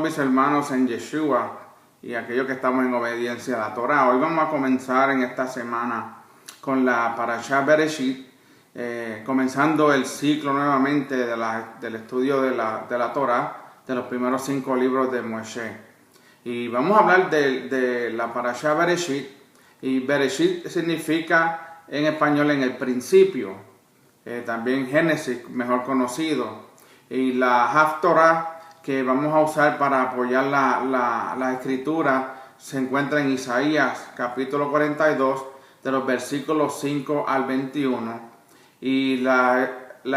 mis hermanos en Yeshua y aquellos que estamos en obediencia a la Torah. Hoy vamos a comenzar en esta semana con la Parashá Bereshit, comenzando el ciclo nuevamente del estudio de la Torah, de los primeros 5 libros de Moshe. Y vamos a hablar de la Parashá Bereshit, y Bereshit significa en español en el principio, también Génesis, mejor conocido, y la Haftorah que vamos a usar para apoyar la escritura se encuentra en Isaías capítulo 42 de los versículos 5 al 21, y las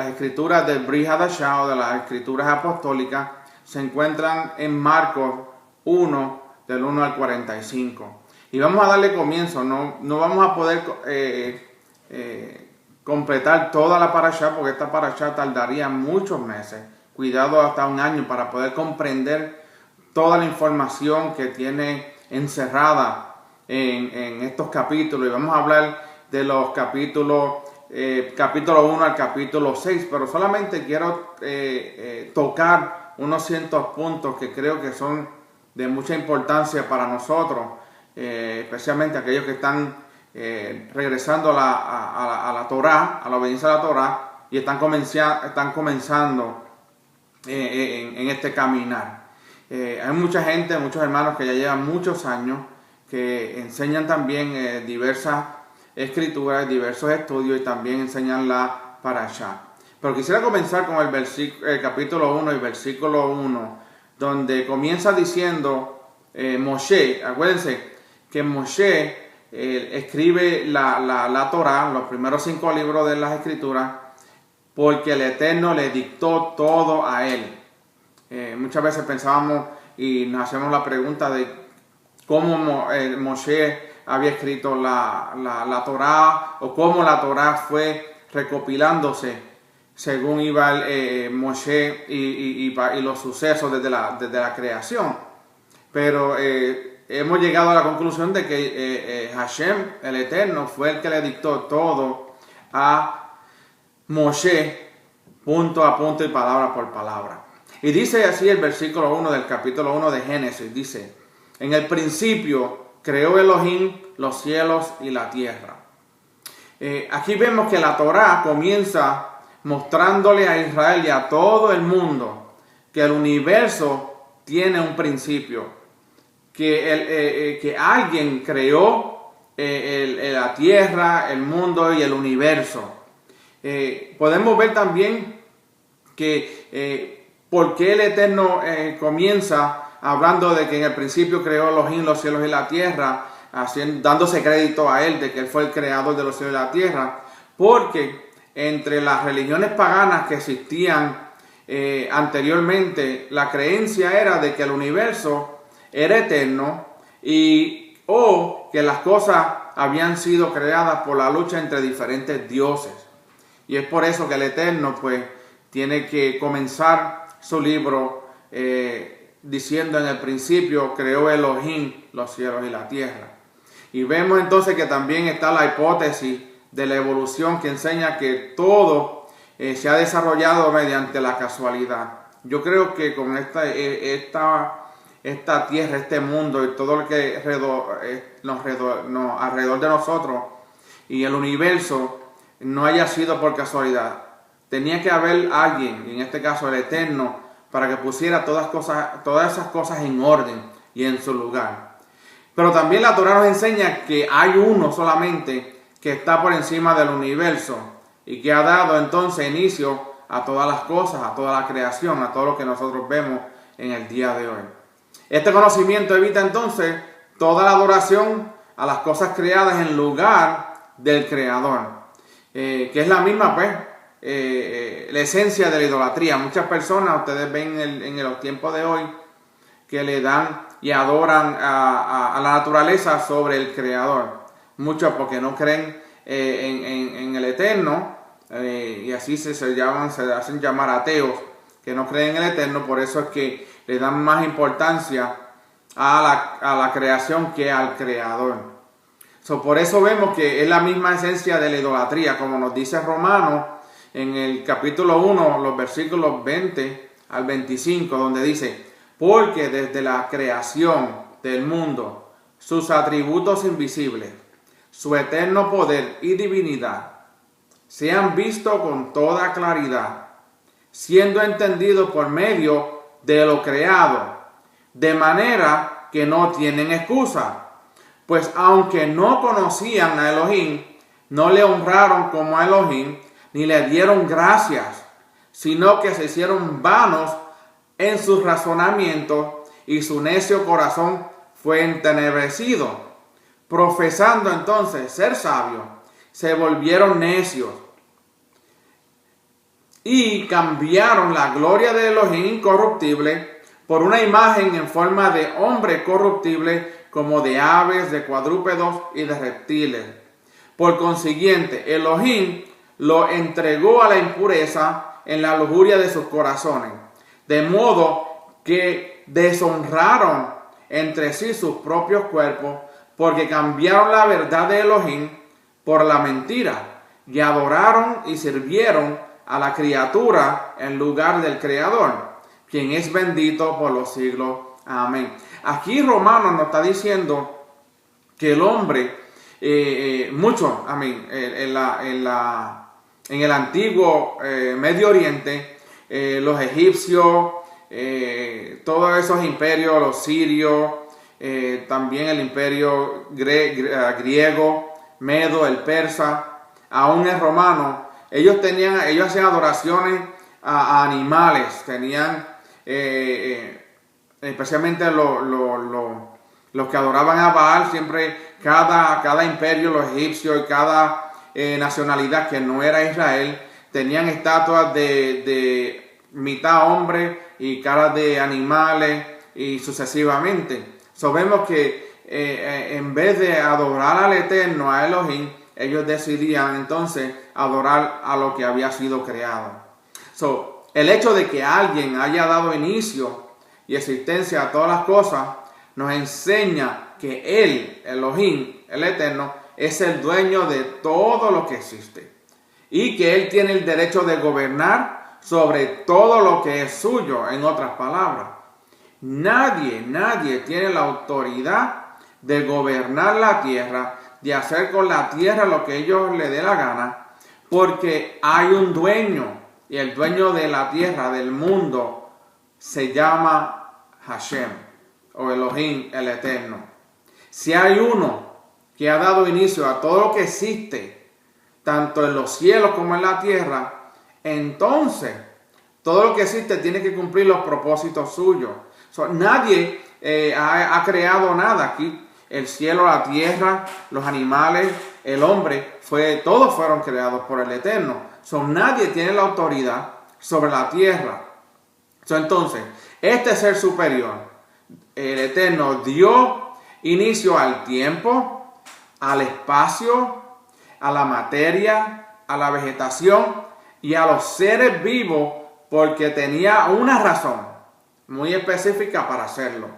escrituras del Brit Hadashah o de las escrituras apostólicas se encuentran en Marcos 1 del 1 al 45. Y vamos a darle comienzo. No vamos a poder completar toda la parashá, porque esta parashá tardaría muchos meses, cuidado hasta un año, para poder comprender toda la información que tiene encerrada en estos capítulos. Y vamos a hablar de los capítulo 1 al capítulo 6, pero solamente quiero tocar unos cientos puntos que creo que son de mucha importancia para nosotros, especialmente aquellos que están regresando a la Torah, a la obediencia a la Torah, y están comenzando en este caminar. Hay mucha gente, muchos hermanos que ya llevan muchos años, que enseñan también diversas escrituras, diversos estudios, y también enseñan la parashá. Pero quisiera comenzar con el capítulo 1 y versículo 1, donde comienza diciendo Moshe. Acuérdense que Moshe escribe la Torah, los primeros 5 libros de las escrituras, porque el Eterno le dictó todo a él. Muchas veces pensábamos y nos hacemos la pregunta de cómo Moshe había escrito la Torah, o cómo la Torah fue recopilándose según iba Moshe y los sucesos desde la creación. Pero hemos llegado a la conclusión de que Hashem, el Eterno, fue el que le dictó todo a Moshe, punto a punto y palabra por palabra. Y dice así el versículo 1 del capítulo 1 de Génesis, dice: en el principio creó Elohim los cielos y la tierra. Aquí vemos que la Torah comienza mostrándole a Israel y a todo el mundo que el universo tiene un principio, que alguien creó la tierra, el mundo y el universo. Podemos ver también que por qué el Eterno comienza hablando de que en el principio creó Elohim los cielos y la tierra, dándose crédito a él de que él fue el creador de los cielos y la tierra, porque entre las religiones paganas que existían anteriormente, la creencia era de que el universo era eterno o que las cosas habían sido creadas por la lucha entre diferentes dioses. Y es por eso que el Eterno pues tiene que comenzar su libro diciendo: en el principio creó Elohim los cielos y la tierra. Y vemos entonces que también está la hipótesis de la evolución, que enseña que todo se ha desarrollado mediante la casualidad. Yo creo que con esta tierra, este mundo y todo lo que alrededor de nosotros y el universo no haya sido por casualidad. Tenía que haber alguien, en este caso el Eterno, para que pusiera todas esas cosas en orden y en su lugar. Pero también la Torah nos enseña que hay uno solamente que está por encima del universo y que ha dado entonces inicio a todas las cosas, a toda la creación, a todo lo que nosotros vemos en el día de hoy. Este conocimiento evita entonces toda la adoración a las cosas creadas en lugar del Creador, que es la misma pues la esencia de la idolatría. Muchas personas, ustedes ven en los tiempos de hoy, que le dan y adoran a la naturaleza sobre el Creador. Muchos porque no creen en el Eterno, y así se hacen llamar ateos, que no creen en el Eterno. Por eso es que le dan más importancia a la creación que al Creador. Por eso vemos que es la misma esencia de la idolatría, como nos dice Romanos en el capítulo 1, los versículos 20 al 25, donde dice: porque desde la creación del mundo, sus atributos invisibles, su eterno poder y divinidad, se han visto con toda claridad, siendo entendidos por medio de lo creado, de manera que no tienen excusa, pues aunque no conocían a Elohim, no le honraron como a Elohim, ni le dieron gracias, sino que se hicieron vanos en sus razonamientos y su necio corazón fue entenebrecido. Profesando entonces ser sabios, se volvieron necios y cambiaron la gloria de Elohim incorruptible por una imagen en forma de hombre corruptible, como de aves, de cuadrúpedos y de reptiles. Por consiguiente, Elohim lo entregó a la impureza en la lujuria de sus corazones, de modo que deshonraron entre sí sus propios cuerpos, porque cambiaron la verdad de Elohim por la mentira, y adoraron y sirvieron a la criatura en lugar del Creador, quien es bendito por los siglos. Amén. Aquí Romanos nos está diciendo que el hombre, en el antiguo Medio Oriente, los egipcios, todos esos imperios, los sirios, también el imperio griego, medo, el persa, aún el romano, ellos hacían adoraciones a animales, tenían especialmente los que adoraban a Baal, siempre cada imperio, los egipcios y cada nacionalidad que no era Israel, tenían estatuas de mitad hombre y cara de animales y sucesivamente. Vemos que en vez de adorar al Eterno, a Elohim, ellos decidían entonces adorar a lo que había sido creado. El hecho de que alguien haya dado inicio y existencia a todas las cosas, nos enseña que Él, Elohim, el Eterno, es el dueño de todo lo que existe. Y que Él tiene el derecho de gobernar sobre todo lo que es suyo, en otras palabras. Nadie tiene la autoridad de gobernar la tierra, de hacer con la tierra lo que ellos le dé la gana, porque hay un dueño, y el dueño de la tierra, del mundo, se llama Hashem, o Elohim, el Eterno. Si hay uno que ha dado inicio a todo lo que existe, tanto en los cielos como en la tierra, entonces todo lo que existe tiene que cumplir los propósitos suyos. Nadie ha creado nada aquí. El cielo, la tierra, los animales, el hombre, todos fueron creados por el Eterno. Nadie tiene la autoridad sobre la tierra. Entonces, este ser superior, el Eterno, dio inicio al tiempo, al espacio, a la materia, a la vegetación y a los seres vivos, porque tenía una razón muy específica para hacerlo.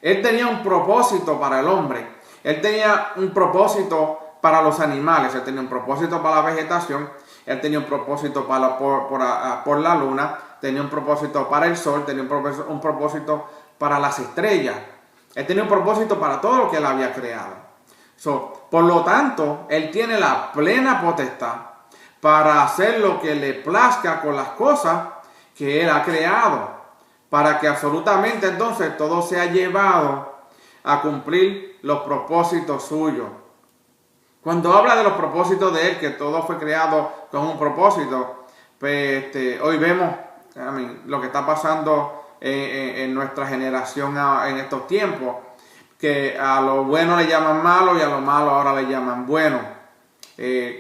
Él tenía un propósito para el hombre. Él tenía un propósito para los animales. Él tenía un propósito para la vegetación. Él tenía un propósito por la luna. Tenía un propósito para el sol. Tenía un propósito para las estrellas. Él tenía un propósito para todo lo que él había creado. Por lo tanto, él tiene la plena potestad para hacer lo que le plazca con las cosas que él ha creado, para que absolutamente entonces todo sea llevado a cumplir los propósitos suyos. Cuando habla de los propósitos de Él, que todo fue creado con un propósito, pues hoy vemos lo que está pasando en nuestra generación en estos tiempos, que a lo bueno le llaman malo y a lo malo ahora le llaman bueno.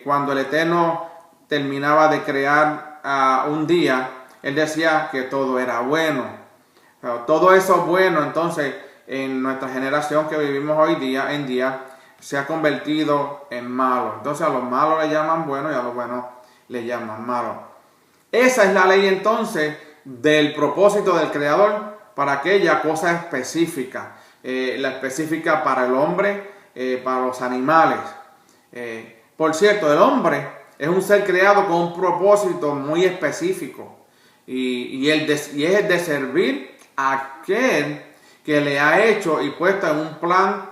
Cuando el Eterno terminaba de crear un día, Él decía que todo era bueno. Todo eso bueno, entonces, en nuestra generación que vivimos hoy día en día, se ha convertido en malo. Entonces a los malos le llaman bueno y a los buenos le llaman malo. Esa es la ley entonces del propósito del Creador para aquella cosa específica. La específica para el hombre, para los animales. Por cierto, el hombre es un ser creado con un propósito muy específico. Y es el de servir aquel que le ha hecho y puesto en un plan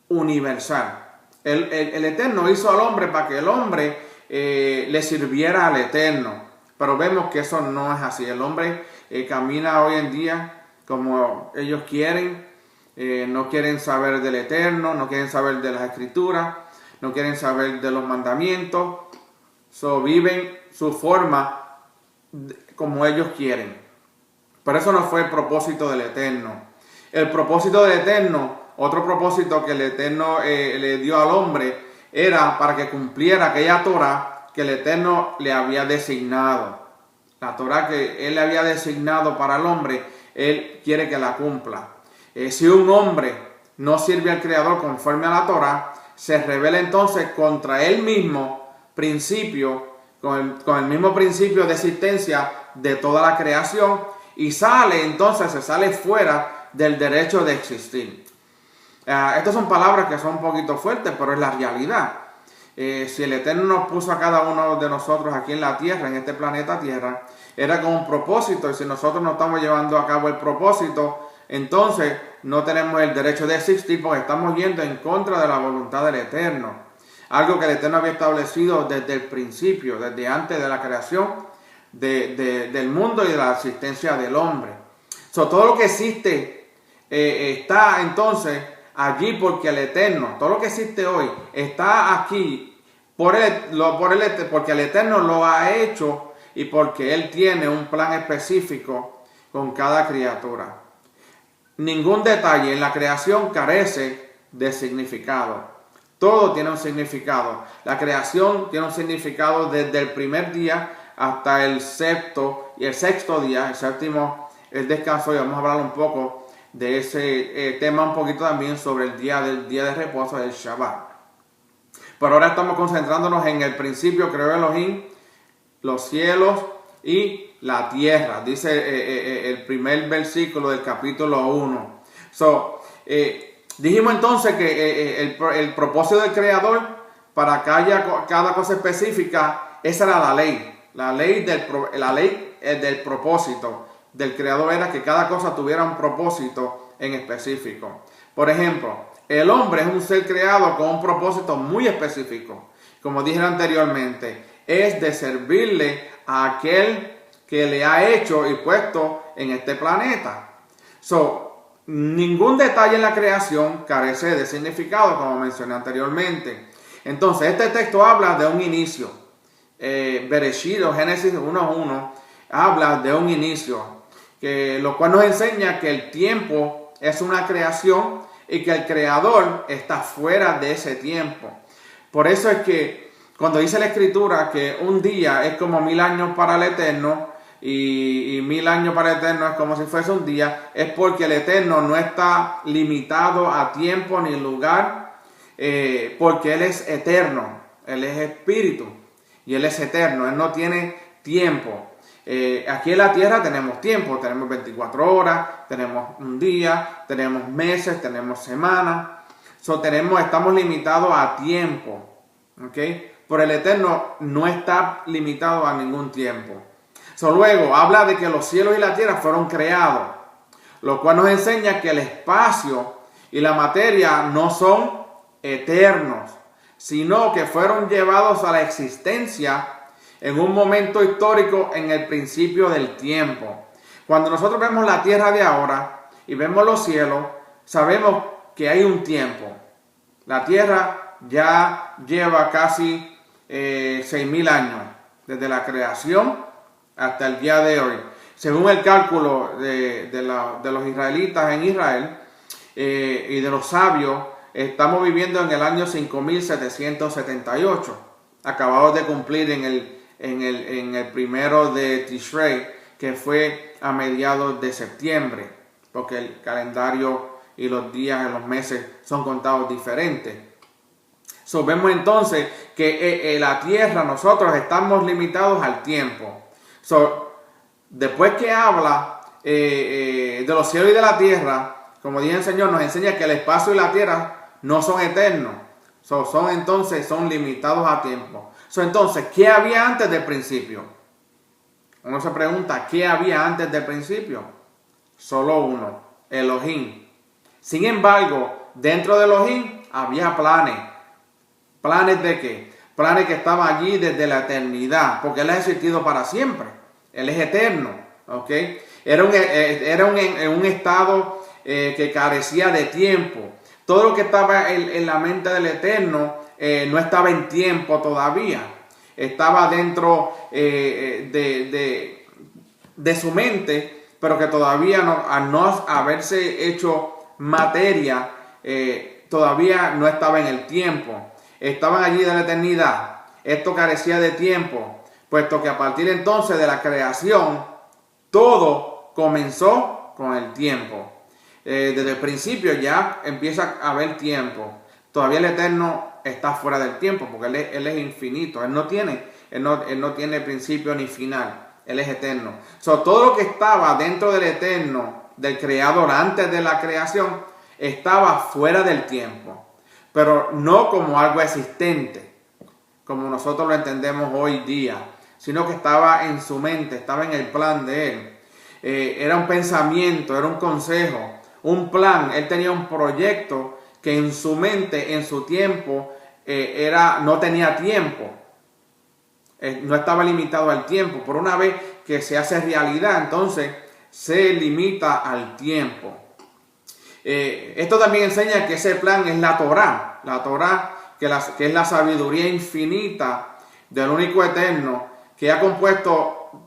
universal. El Eterno hizo al hombre para que el hombre le sirviera al Eterno. Pero vemos que eso no es así. El hombre camina hoy en día como ellos quieren. No quieren saber del Eterno, no quieren saber de las Escrituras, no quieren saber de los mandamientos. Viven su forma como ellos quieren. Pero eso no fue el propósito del Eterno. El propósito del Eterno, otro propósito que el Eterno le dio al hombre, era para que cumpliera aquella Torah que el Eterno le había designado. La Torah que Él le había designado para el hombre, Él quiere que la cumpla. Si un hombre no sirve al Creador conforme a la Torah, se rebela entonces contra Él mismo principio, con el mismo principio de existencia de toda la creación, y se sale fuera del derecho de existir. Estas son palabras que son un poquito fuertes, pero es la realidad. Si el Eterno nos puso a cada uno de nosotros aquí en la tierra, en este planeta Tierra, era con un propósito, y si nosotros no estamos llevando a cabo el propósito, entonces no tenemos el derecho de existir porque estamos yendo en contra de la voluntad del Eterno. Algo que el Eterno había establecido desde el principio, desde antes de la creación del mundo y de la existencia del hombre. Todo lo que existe está entonces allí porque el Eterno, todo lo que existe hoy está aquí porque el Eterno lo ha hecho y porque Él tiene un plan específico con cada criatura. Ningún detalle en la creación carece de significado. Todo tiene un significado. La creación tiene un significado desde el primer día hasta el sexto día, el séptimo, el descanso. Y vamos a hablar un poco de ese tema, un poquito también sobre el día de reposo del Shabbat. Pero ahora estamos concentrándonos en el principio, creó Elohim los cielos y la tierra, dice el primer versículo del capítulo 1. Dijimos entonces que el propósito del Creador para cada cosa específica, esa era la ley. La ley del propósito del Creador era que cada cosa tuviera un propósito en específico. Por ejemplo, el hombre es un ser creado con un propósito muy específico. Como dije anteriormente, es de servirle a aquel que le ha hecho y puesto en este planeta. Ningún detalle en la creación carece de significado, como mencioné anteriormente. Entonces, este texto habla de un inicio. Bereshit o Génesis 1:1 habla de un inicio, lo cual nos enseña que el tiempo es una creación y que el Creador está fuera de ese tiempo. Por eso es que cuando dice la Escritura que un día es como 1000 años para el Eterno, y 1000 años para el Eterno es como si fuese un día, es porque el Eterno no está limitado a tiempo ni lugar, porque Él es eterno, Él es espíritu y Él es eterno, Él no tiene tiempo. Aquí en la tierra tenemos tiempo, tenemos 24 horas, tenemos un día, tenemos meses, tenemos semanas, estamos limitados a tiempo, ¿okay? Pero el Eterno no está limitado a ningún tiempo. Luego habla de que los cielos y la tierra fueron creados, lo cual nos enseña que el espacio y la materia no son eternos, sino que fueron llevados a la existencia en un momento histórico en el principio del tiempo. Cuando nosotros vemos la tierra de ahora y vemos los cielos, sabemos que hay un tiempo. La tierra ya lleva casi 6000 años desde la creación hasta el día de hoy. Según el cálculo de los israelitas en Israel y de los sabios, estamos viviendo en el año 5778. Acabados de cumplir en el primero de Tishrei, que fue a mediados de septiembre, porque el calendario y los días en los meses son contados diferentes. Vemos entonces que la tierra, nosotros estamos limitados al tiempo. Después que habla de los cielos y de la tierra, como dice el Señor, nos enseña que el espacio y la tierra no son eternos. Son limitados a tiempo. Entonces, ¿qué había antes del principio? Uno se pregunta, ¿qué había antes del principio? solo uno, Elohim. Sin embargo, dentro de Elohim había planes. ¿Planes de qué? Planes que estaban allí desde la eternidad, porque Él ha existido para siempre. Él es eterno, ¿ok? Era un estado que carecía de tiempo. Todo lo que estaba en la mente del Eterno no estaba en tiempo todavía. Estaba dentro de su mente, pero que todavía al no haberse hecho materia, todavía no estaba en el tiempo. Estaban allí de la eternidad. Esto carecía de tiempo, puesto que a partir entonces de la creación, todo comenzó con el tiempo. Desde el principio ya empieza a haber tiempo. Todavía el Eterno está fuera del tiempo, porque Él es infinito. Él no tiene principio ni final. Él es eterno. Todo lo que estaba dentro del Eterno, del Creador, antes de la creación, estaba fuera del tiempo. Pero no como algo existente, como nosotros lo entendemos hoy día, sino que estaba en su mente, estaba en el plan de Él. Era un pensamiento, era un consejo, un plan. Él tenía un proyecto que en su mente, en su tiempo, no tenía tiempo. No estaba limitado al tiempo. Por una vez que se hace realidad, entonces se limita al tiempo. Esto también enseña que ese plan es la Torá. La Torá, que es la sabiduría infinita del único eterno, que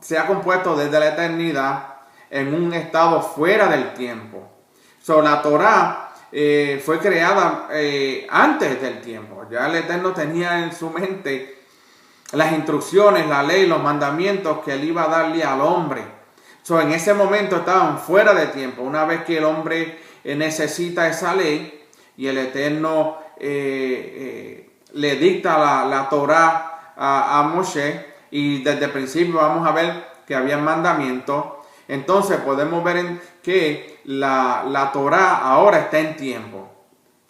se ha compuesto desde la eternidad en un estado fuera del tiempo. La Torá fue creada antes del tiempo. Ya el Eterno tenía en su mente las instrucciones, la ley, los mandamientos que Él iba a darle al hombre. En ese momento estaban fuera de tiempo. Una vez que el hombre necesita esa ley y el Eterno le dicta la Torá a Moshe, y desde el principio vamos a ver que había mandamientos, entonces podemos ver que la Torá ahora está en tiempo,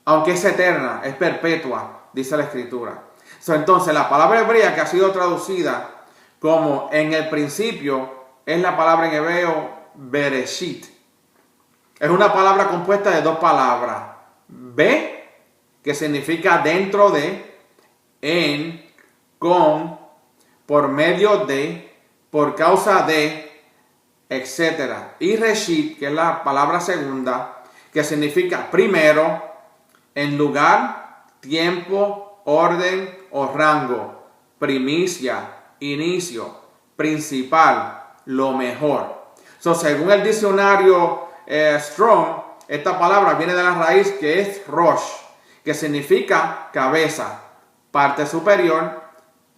aunque es eterna, es perpetua, dice la Escritura. Entonces la palabra hebrea que ha sido traducida como en el principio es la palabra en hebreo Bereshit. Es una palabra compuesta de dos palabras. Be, que significa dentro de, en, con, por medio de, por causa de, etc. Y Reshit, que es la palabra segunda, que significa primero, en lugar, tiempo, orden o rango, primicia, inicio, principal, lo mejor. Según el diccionario Strong, esta palabra viene de la raíz que es Rosh, que significa cabeza, parte superior,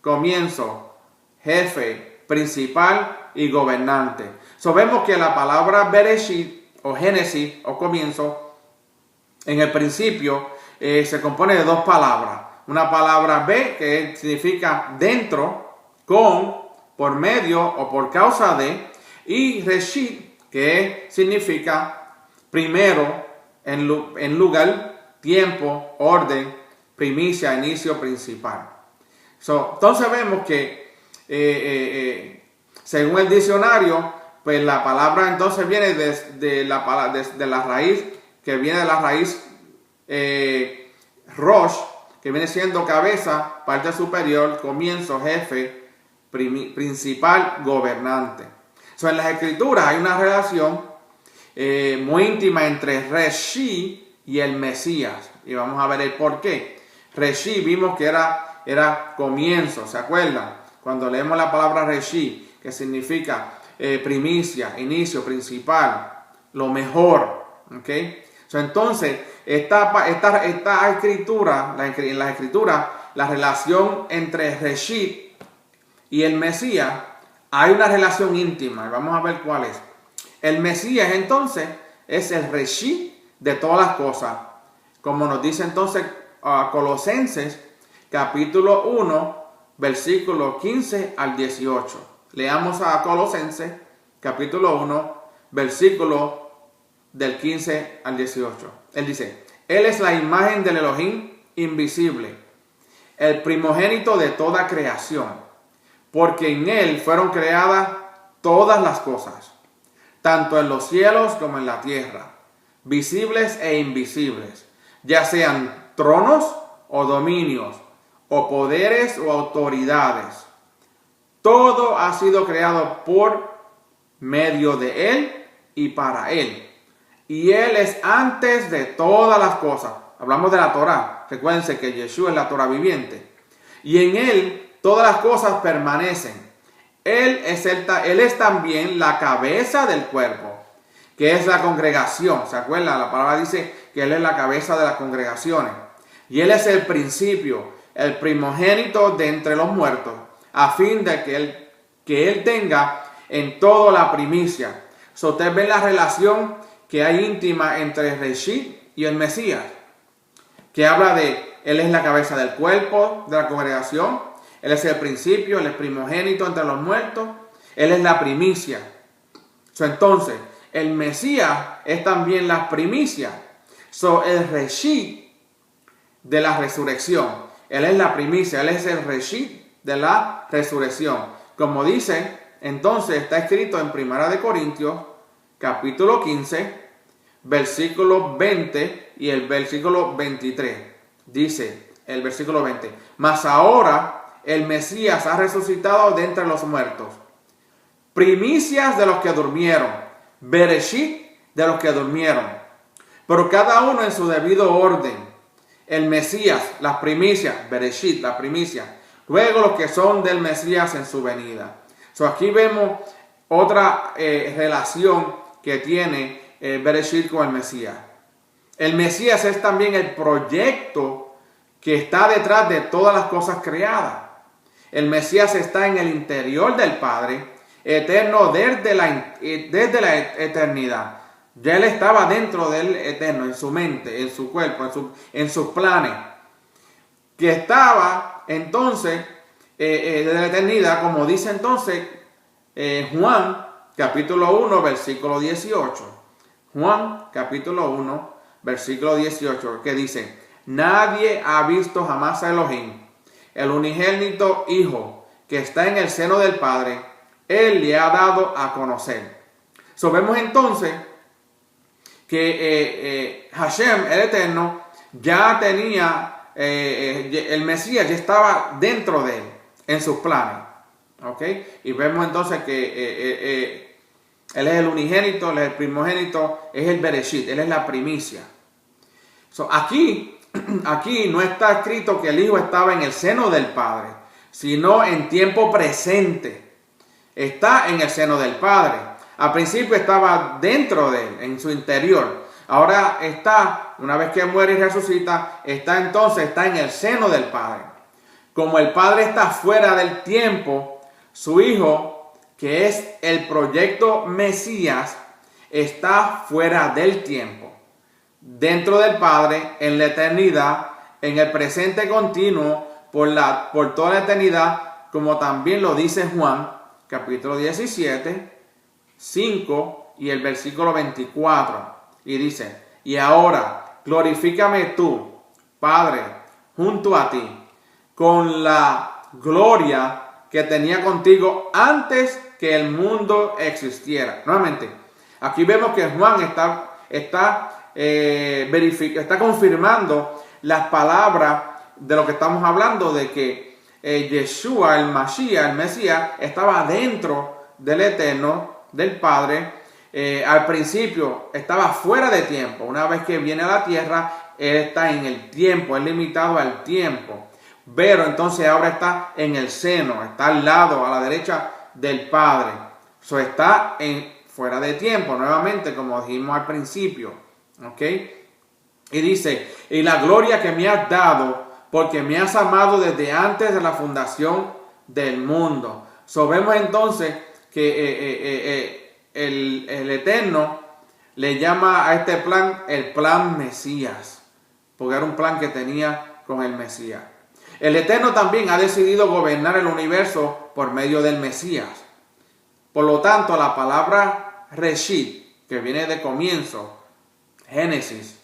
comienzo, jefe, principal y gobernante. Vemos que la palabra Bereshit o Génesis o comienzo, en el principio, se compone de dos palabras. Una palabra B, que significa dentro, con, por medio o por causa de, y Reshit, que significa primero, en lugar, tiempo, orden, primicia, inicio, principal. Entonces vemos que según el diccionario, pues la palabra entonces viene de la raíz, que viene de la raíz Rosh, que viene siendo cabeza, parte superior, comienzo, jefe, principal, gobernante. En las Escrituras hay una relación muy íntima entre Reshi y el Mesías. Y vamos a ver el por qué. Reshi vimos que era comienzo, ¿se acuerdan? Cuando leemos la palabra Reshi, que significa primicia, inicio, principal, lo mejor, ¿ok? Entonces, esta escritura, en las escrituras, la relación entre Reshit y el Mesías, hay una relación íntima, y vamos a ver cuál es. El Mesías, entonces, es el Reshit de todas las cosas, como nos dice entonces Colosenses, capítulo 1, versículo 15 al 18. Leamos a Colosenses, capítulo 1, versículo del 15 al 18. Él dice: Él es la imagen del Elohim invisible, el primogénito de toda creación, porque en Él fueron creadas todas las cosas, tanto en los cielos como en la tierra, visibles e invisibles, ya sean tronos o dominios, o poderes o autoridades. Todo ha sido creado por medio de Él y para Él. Y Él es antes de todas las cosas. Hablamos de la Torá. Recuérdense que Yeshua es la Torá viviente. Y en Él todas las cosas permanecen. Él es también la cabeza del cuerpo, que es la congregación. ¿Se acuerdan? La palabra dice que Él es la cabeza de las congregaciones. Y Él es el principio, el primogénito de entre los muertos, a fin de que Él tenga en todo la primicia. So, ustedes ven la relación que hay íntima entre el Reshit y el Mesías, que habla de Él es la cabeza del cuerpo de la congregación, Él es el principio, Él es primogénito entre los muertos, Él es la primicia. So, entonces, el Mesías es también la primicia. So, el Reshit de la resurrección, Él es la primicia, Él es el Reshit de la resurrección. Como dice, entonces está escrito en 1 Corintios, capítulo 15, versículo 20 y el versículo 23. Dice el versículo 20, mas ahora el Mesías ha resucitado de entre los muertos, primicias de los que durmieron, Bereshit de los que durmieron, pero cada uno en su debido orden. El Mesías, las primicias, Bereshit, la primicia, luego los que son del Mesías en su venida. So, aquí vemos otra relación que tiene Bereshit con el Mesías. El Mesías es también el proyecto que está detrás de todas las cosas creadas. El Mesías está en el interior del Padre, eterno desde la eternidad. Ya Él estaba dentro del eterno, en su mente, en su cuerpo, en sus planes. Que estaba entonces de la eternidad, como dice entonces Juan capítulo 1, versículo 18. Juan capítulo 1, versículo 18, que dice: nadie ha visto jamás a Elohim, el unigénito Hijo que está en el seno del Padre, Él le ha dado a conocer. So, vemos entonces que Hashem, el Eterno, ya tenía, el Mesías ya estaba dentro de Él, en sus planes. ¿Ok? Y vemos entonces que Él es el unigénito, Él es el primogénito, es el Bereshit, Él es la primicia. So, aquí no está escrito que el Hijo estaba en el seno del Padre, sino en tiempo presente. Está en el seno del Padre. Al principio estaba dentro de Él, en su interior. Ahora está, una vez que muere y resucita, está en el seno del Padre. Como el Padre está fuera del tiempo, su Hijo, que es el proyecto Mesías, está fuera del tiempo. Dentro del Padre, en la eternidad, en el presente continuo, por toda la eternidad, como también lo dice Juan, capítulo 17, 5 y el versículo 24. Y dice: y ahora, glorifícame tú, Padre, junto a ti, con la gloria que tenía contigo antes que el mundo existiera. Nuevamente, aquí vemos que Juan está confirmando las palabras de lo que estamos hablando, de que Yeshua, el Mashiach, el Mesías, estaba dentro del Eterno, del Padre. Al principio estaba fuera de tiempo. Una vez que viene a la tierra, Él está en el tiempo, es limitado al tiempo. Pero entonces ahora está en el seno, está al lado, a la derecha del Padre. So, está fuera de tiempo, nuevamente, como dijimos al principio. ¿Ok? Y dice: y la gloria que me has dado, porque me has amado desde antes de la fundación del mundo. So, vemos entonces que el Eterno le llama a este plan el plan Mesías, porque era un plan que tenía con el Mesías. El Eterno también ha decidido gobernar el universo por medio del Mesías. Por lo tanto, la palabra Reshit, que viene de comienzo, Génesis,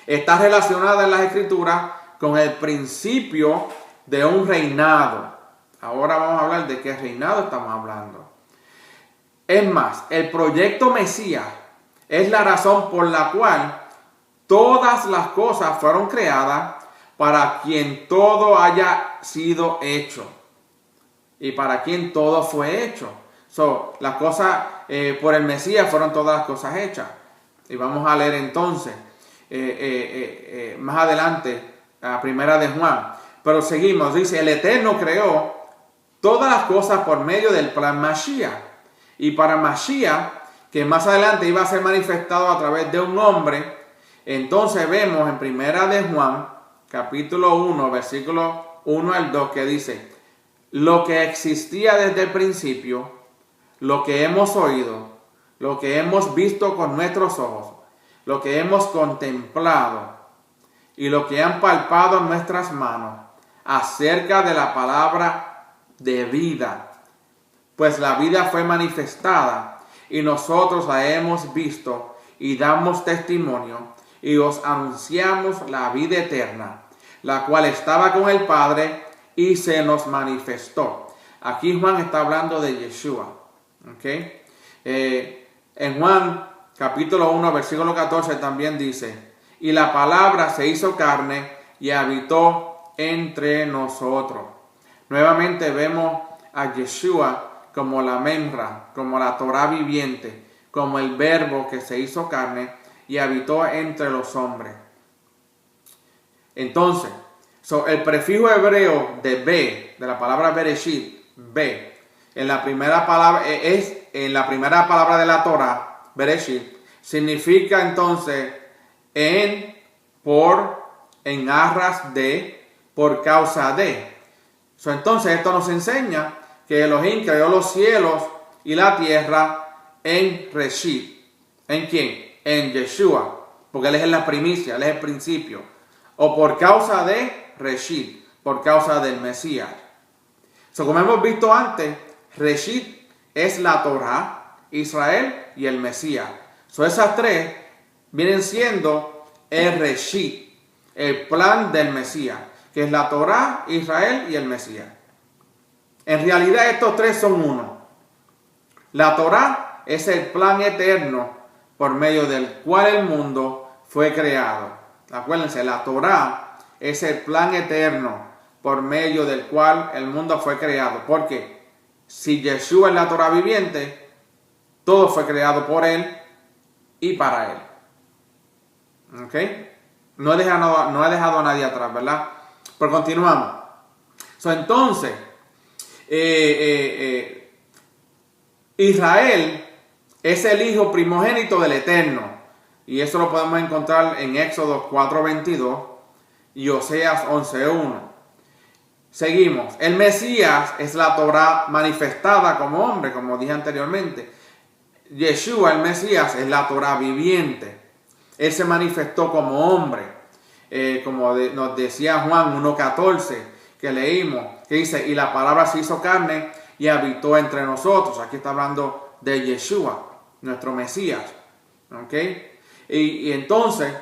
está relacionada en las Escrituras con el principio de un reinado. Ahora vamos a hablar de qué reinado estamos hablando. Es más, el proyecto Mesías es la razón por la cual todas las cosas fueron creadas para quien todo haya sido hecho y para quien todo fue hecho. Las cosas por el Mesías fueron todas las cosas hechas. Y vamos a leer entonces más adelante a Primera de Juan. Pero seguimos, dice, el Eterno creó todas las cosas por medio del plan Mashiach. Y para Mashiach, que más adelante iba a ser manifestado a través de un hombre, entonces vemos en Primera de Juan, capítulo 1, versículo 1 al 2, que dice, lo que existía desde el principio, lo que hemos oído, lo que hemos visto con nuestros ojos, lo que hemos contemplado y lo que han palpado nuestras manos acerca de la palabra de vida. Pues la vida fue manifestada y nosotros la hemos visto y damos testimonio y os anunciamos la vida eterna, la cual estaba con el Padre y se nos manifestó. Aquí Juan está hablando de Yeshua. ¿Okay? En Juan capítulo 1 versículo 14 también dice, y la palabra se hizo carne y habitó entre nosotros. Nuevamente vemos a Yeshua como la Memra, como la Torah viviente, como el verbo que se hizo carne y habitó entre los hombres. Entonces, el prefijo hebreo de B, de la palabra Bereshit, B, en la primera palabra de la Torah, Bereshit, significa entonces en, por, en arras de, por causa de. Entonces esto nos enseña que Elohim creó los cielos y la tierra en Reshit. ¿En quién? En Yeshua, porque Él es la primicia, Él es el principio. O por causa de Reshit, por causa del Mesías. Como hemos visto antes, Reshit es la Torah, Israel y el Mesías. Esas tres vienen siendo el Reshit, el plan del Mesías, que es la Torah, Israel y el Mesías. En realidad estos tres son uno. La Torah es el plan eterno por medio del cual el mundo fue creado. Acuérdense, la Torah es el plan eterno por medio del cual el mundo fue creado. Porque si Yeshua es la Torah viviente, todo fue creado por Él y para Él. ¿Ok? No he dejado a nadie atrás, ¿verdad? Pero continuamos. Entonces, Israel es el hijo primogénito del Eterno. Y eso lo podemos encontrar en Éxodo 4:22 y Oseas 11:1. Seguimos. El Mesías es la Torah manifestada como hombre, como dije anteriormente. Yeshua, el Mesías, es la Torah viviente. Él se manifestó como hombre. Como nos decía Juan 1:14, que leímos, que dice, y la palabra se hizo carne y habitó entre nosotros. Aquí está hablando de Yeshua, nuestro Mesías. ¿Ok? Y entonces,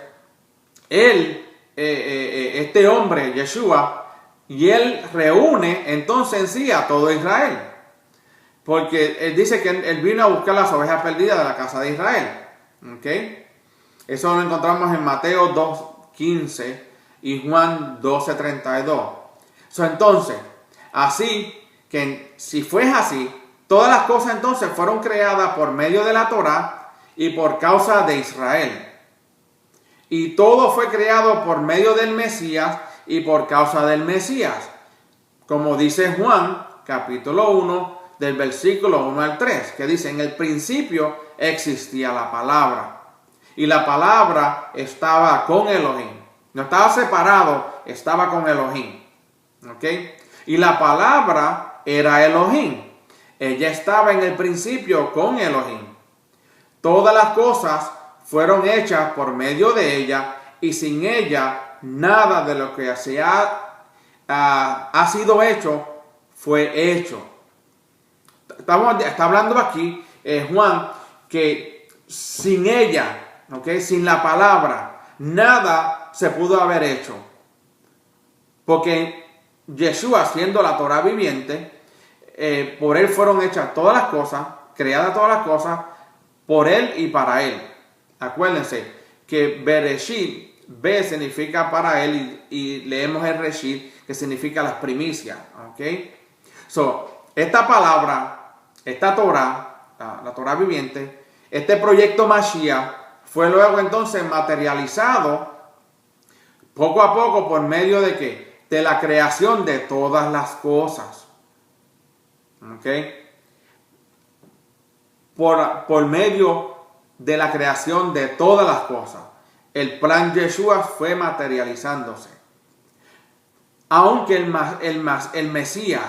él, este hombre, Yeshua, y él reúne entonces en sí a todo Israel. Porque él dice que él vino a buscar las ovejas perdidas de la casa de Israel. ¿Ok? Eso lo encontramos en Mateo 2:15 y Juan 12:32. Entonces, así que si fue así, todas las cosas entonces fueron creadas por medio de la Torah y por causa de Israel. Y todo fue creado por medio del Mesías y por causa del Mesías. Como dice Juan, capítulo 1, del versículo 1 al 3, que dice, en el principio existía la palabra. Y la palabra estaba con Elohim. No estaba separado, estaba con Elohim. ¿Ok? Y la palabra era Elohim. Ella estaba en el principio con Elohim. Todas las cosas fueron hechas por medio de ella y sin ella nada de lo que ha sido hecho fue hecho. Está hablando aquí Juan que sin ella, ¿okay? Sin la palabra, nada se pudo haber hecho. Porque Yeshua, siendo la Torah viviente, por él fueron hechas todas las cosas creadas todas las cosas por Él y para Él. Acuérdense que Bereshit, B significa para Él y leemos el Reshit, que significa las primicias. ¿Ok? Esta palabra, esta Torah, la Torah viviente, este proyecto Mashiach fue luego entonces materializado poco a poco por medio de ¿qué? De la creación de todas las cosas. ¿Ok? Por medio de la creación de todas las cosas. El plan Yeshua fue materializándose. Aunque el Mesías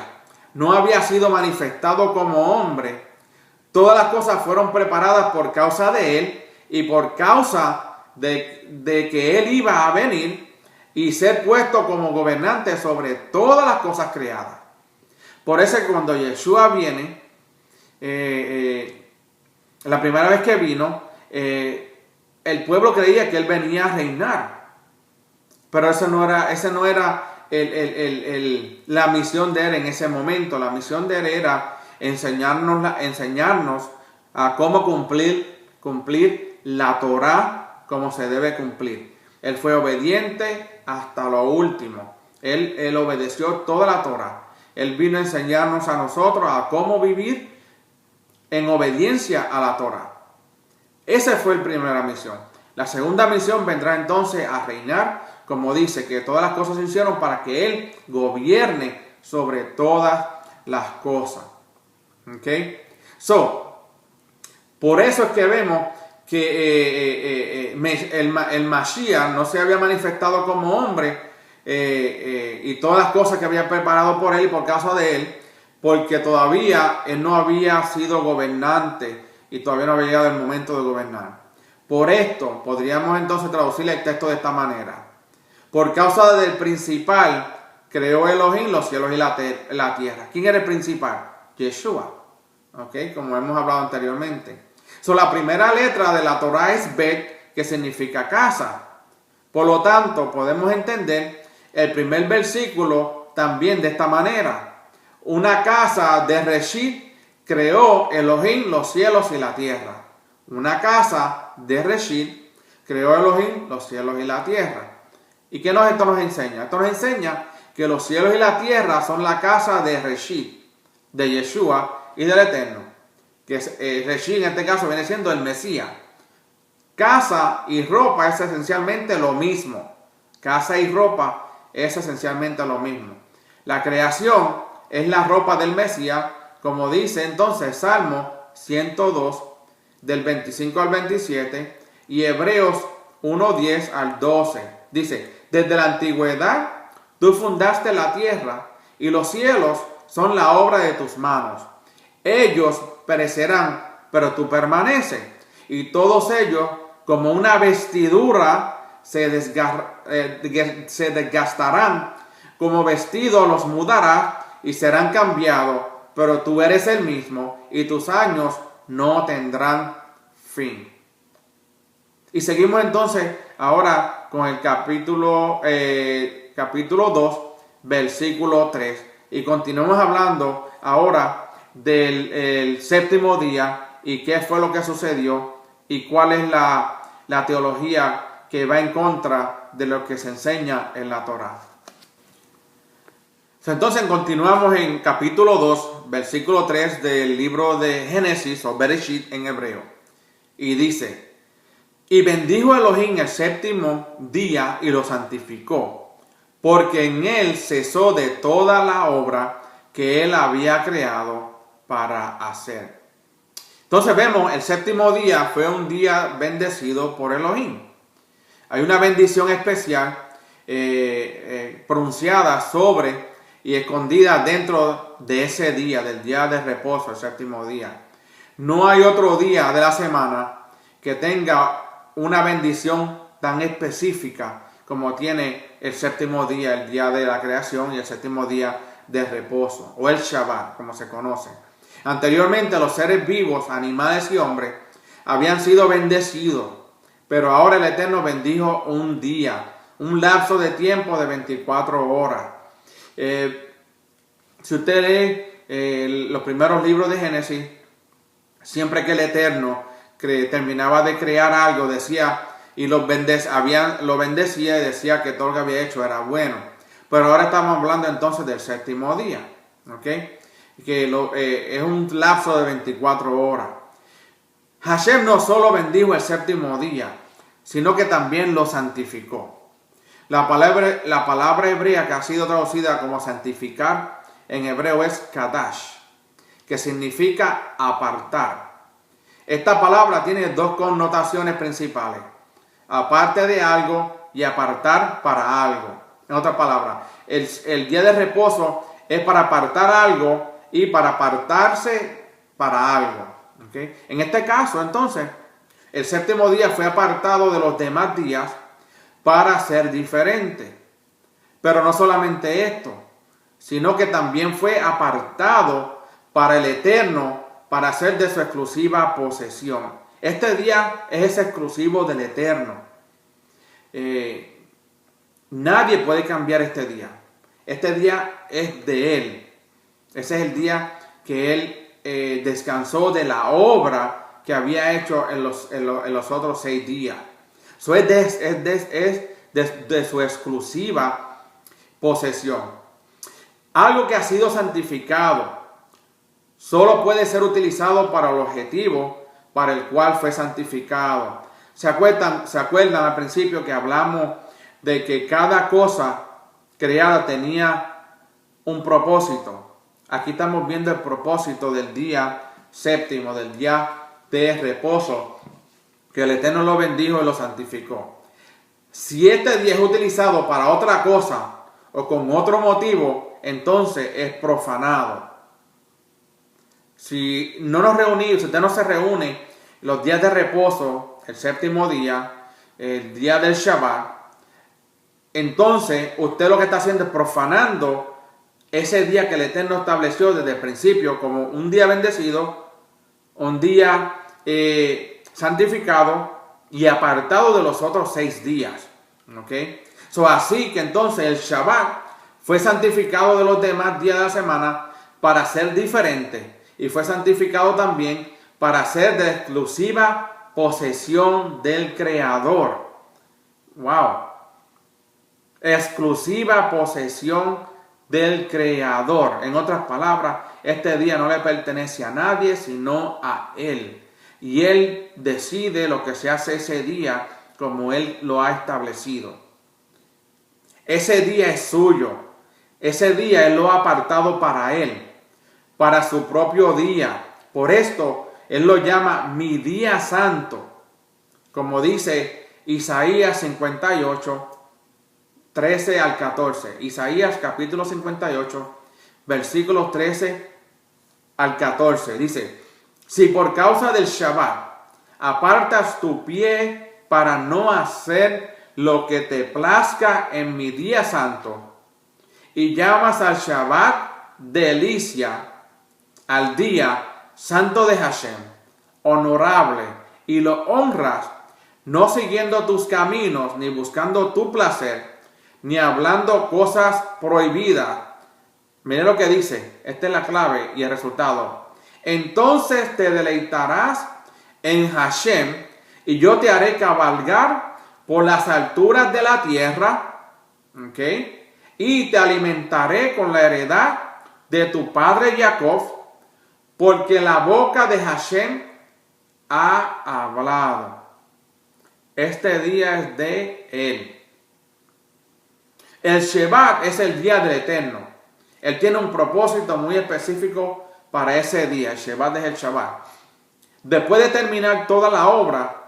no había sido manifestado como hombre, todas las cosas fueron preparadas por causa de Él y por causa de que Él iba a venir y ser puesto como gobernante sobre todas las cosas creadas. Por eso que cuando Yeshua viene, la primera vez que vino, el pueblo creía que Él venía a reinar. Pero ese no era la misión de Él en ese momento. La misión de Él era enseñarnos a cómo cumplir la Torah como se debe cumplir. Él fue obediente hasta lo último. Él obedeció toda la Torah. Él vino a enseñarnos a nosotros a cómo vivir en obediencia a la Torah. Esa fue la primera misión. La segunda misión vendrá entonces a reinar, como dice, que todas las cosas se hicieron para que Él gobierne sobre todas las cosas. ¿Ok? Por eso es que vemos que el Mashiach no se había manifestado como hombre y todas las cosas que había preparado por Él y por causa de Él, porque todavía Él no había sido gobernante y todavía no había llegado el momento de gobernar. Por esto podríamos entonces traducir el texto de esta manera. Por causa del principal creó Elohim los cielos y la tierra. ¿Quién era el principal? Yeshua. ¿Ok? Como hemos hablado anteriormente. La primera letra de la Torah es Bet, que significa casa. Por lo tanto, podemos entender el primer versículo también de esta manera. Una casa de Reshit creó Elohim los cielos y la tierra. Una casa de Reshit creó Elohim los cielos y la tierra. ¿Y qué esto nos enseña? Esto nos enseña que los cielos y la tierra son la casa de Reshit, de Yeshua y del Eterno. Que Reshit en este caso viene siendo el Mesías. Casa y ropa es esencialmente lo mismo. Casa y ropa es esencialmente lo mismo. La creación es la ropa del Mesías, como dice entonces Salmo 102, del 25 al 27, y Hebreos 1:10 al 12. Dice, desde la antigüedad tú fundaste la tierra, y los cielos son la obra de tus manos. Ellos perecerán, pero tú permaneces, y todos ellos, como una vestidura, se desgastarán, como vestido los mudarás, y serán cambiados, pero tú eres el mismo, y tus años no tendrán fin. Y seguimos entonces ahora con el capítulo 2, versículo 3. Y continuamos hablando ahora del séptimo día y qué fue lo que sucedió y cuál es la teología que va en contra de lo que se enseña en la Torah. Entonces continuamos en capítulo 2, versículo 3 del libro de Génesis o Bereshit en hebreo. Y dice, y bendijo Elohim el séptimo día y lo santificó, porque en él cesó de toda la obra que él había creado para hacer. Entonces vemos, el séptimo día fue un día bendecido por Elohim. Hay una bendición especial pronunciada sobre y escondida dentro de ese día, del día de reposo, el séptimo día. No hay otro día de la semana que tenga una bendición tan específica como tiene el séptimo día, el día de la creación y el séptimo día de reposo, o el Shabbat, como se conoce. Anteriormente los seres vivos, animales y hombres, habían sido bendecidos, pero ahora el Eterno bendijo un día, un lapso de tiempo de 24 horas. Si usted lee los primeros libros de Génesis, Siempre que el Eterno terminaba de crear algo, decía, y lo bendecía y decía que todo lo que había hecho era bueno. Pero ahora estamos hablando entonces del séptimo día, ¿ok? Que es un lapso de 24 horas. Hashem no solo bendijo el séptimo día, sino que también lo santificó. La palabra hebrea que ha sido traducida como santificar en hebreo es kadash, que significa apartar. Esta palabra tiene dos connotaciones principales: aparte de algo y apartar para algo. En otras palabras, el día de reposo es para apartar algo y para apartarse para algo. ¿Okay? En este caso, entonces, el séptimo día fue apartado de los demás días para ser diferente. Pero no solamente esto, sino que también fue apartado para el Eterno, para ser de su exclusiva posesión. Este día es exclusivo del Eterno. Nadie puede cambiar este día. Este día es de Él. Ese es el día que Él descansó de la obra que había hecho en los otros 6 días. Eso es de su exclusiva posesión. Algo que ha sido santificado solo puede ser utilizado para el objetivo para el cual fue santificado. ¿Se acuerdan al principio que hablamos de que cada cosa creada tenía un propósito? Aquí estamos viendo el propósito del día séptimo, del día de reposo, que el Eterno lo bendijo y lo santificó. Si este día es utilizado para otra cosa o con otro motivo, entonces es profanado. Si usted no se reúne los días de reposo, el séptimo día, el día del Shabbat, entonces usted lo que está haciendo es profanando ese día que el Eterno estableció desde el principio como un día bendecido, un día santificado y apartado de los otros 6 días. ¿Okay? Así que entonces el Shabbat fue santificado de los demás días de la semana para ser diferente, y fue santificado también para ser de exclusiva posesión del Creador. ¡Wow! Exclusiva posesión del Creador. En otras palabras, este día no le pertenece a nadie sino a Él. Y Él decide lo que se hace ese día como Él lo ha establecido. Ese día es suyo. Ese día Él lo ha apartado para Él, para su propio día. Por esto Él lo llama mi día santo. Como dice Isaías 58, 13 al 14. Isaías capítulo 58, versículos 13 al 14. Dice: si por causa del Shabbat apartas tu pie para no hacer lo que te plazca en mi día santo, y llamas al Shabbat delicia, al día santo de Hashem, honorable, y lo honras, no siguiendo tus caminos, ni buscando tu placer, ni hablando cosas prohibidas. Mire lo que dice, esta es la clave y el resultado. Entonces te deleitarás en Hashem, y yo te haré cabalgar por las alturas de la tierra, ¿ok? Y te alimentaré con la heredad de tu padre Jacob, porque la boca de Hashem ha hablado. Este día es de Él. El Shabbat es el día del Eterno. Él tiene un propósito muy específico para ese día. El Shabbat es el Shabbat. Después de terminar toda la obra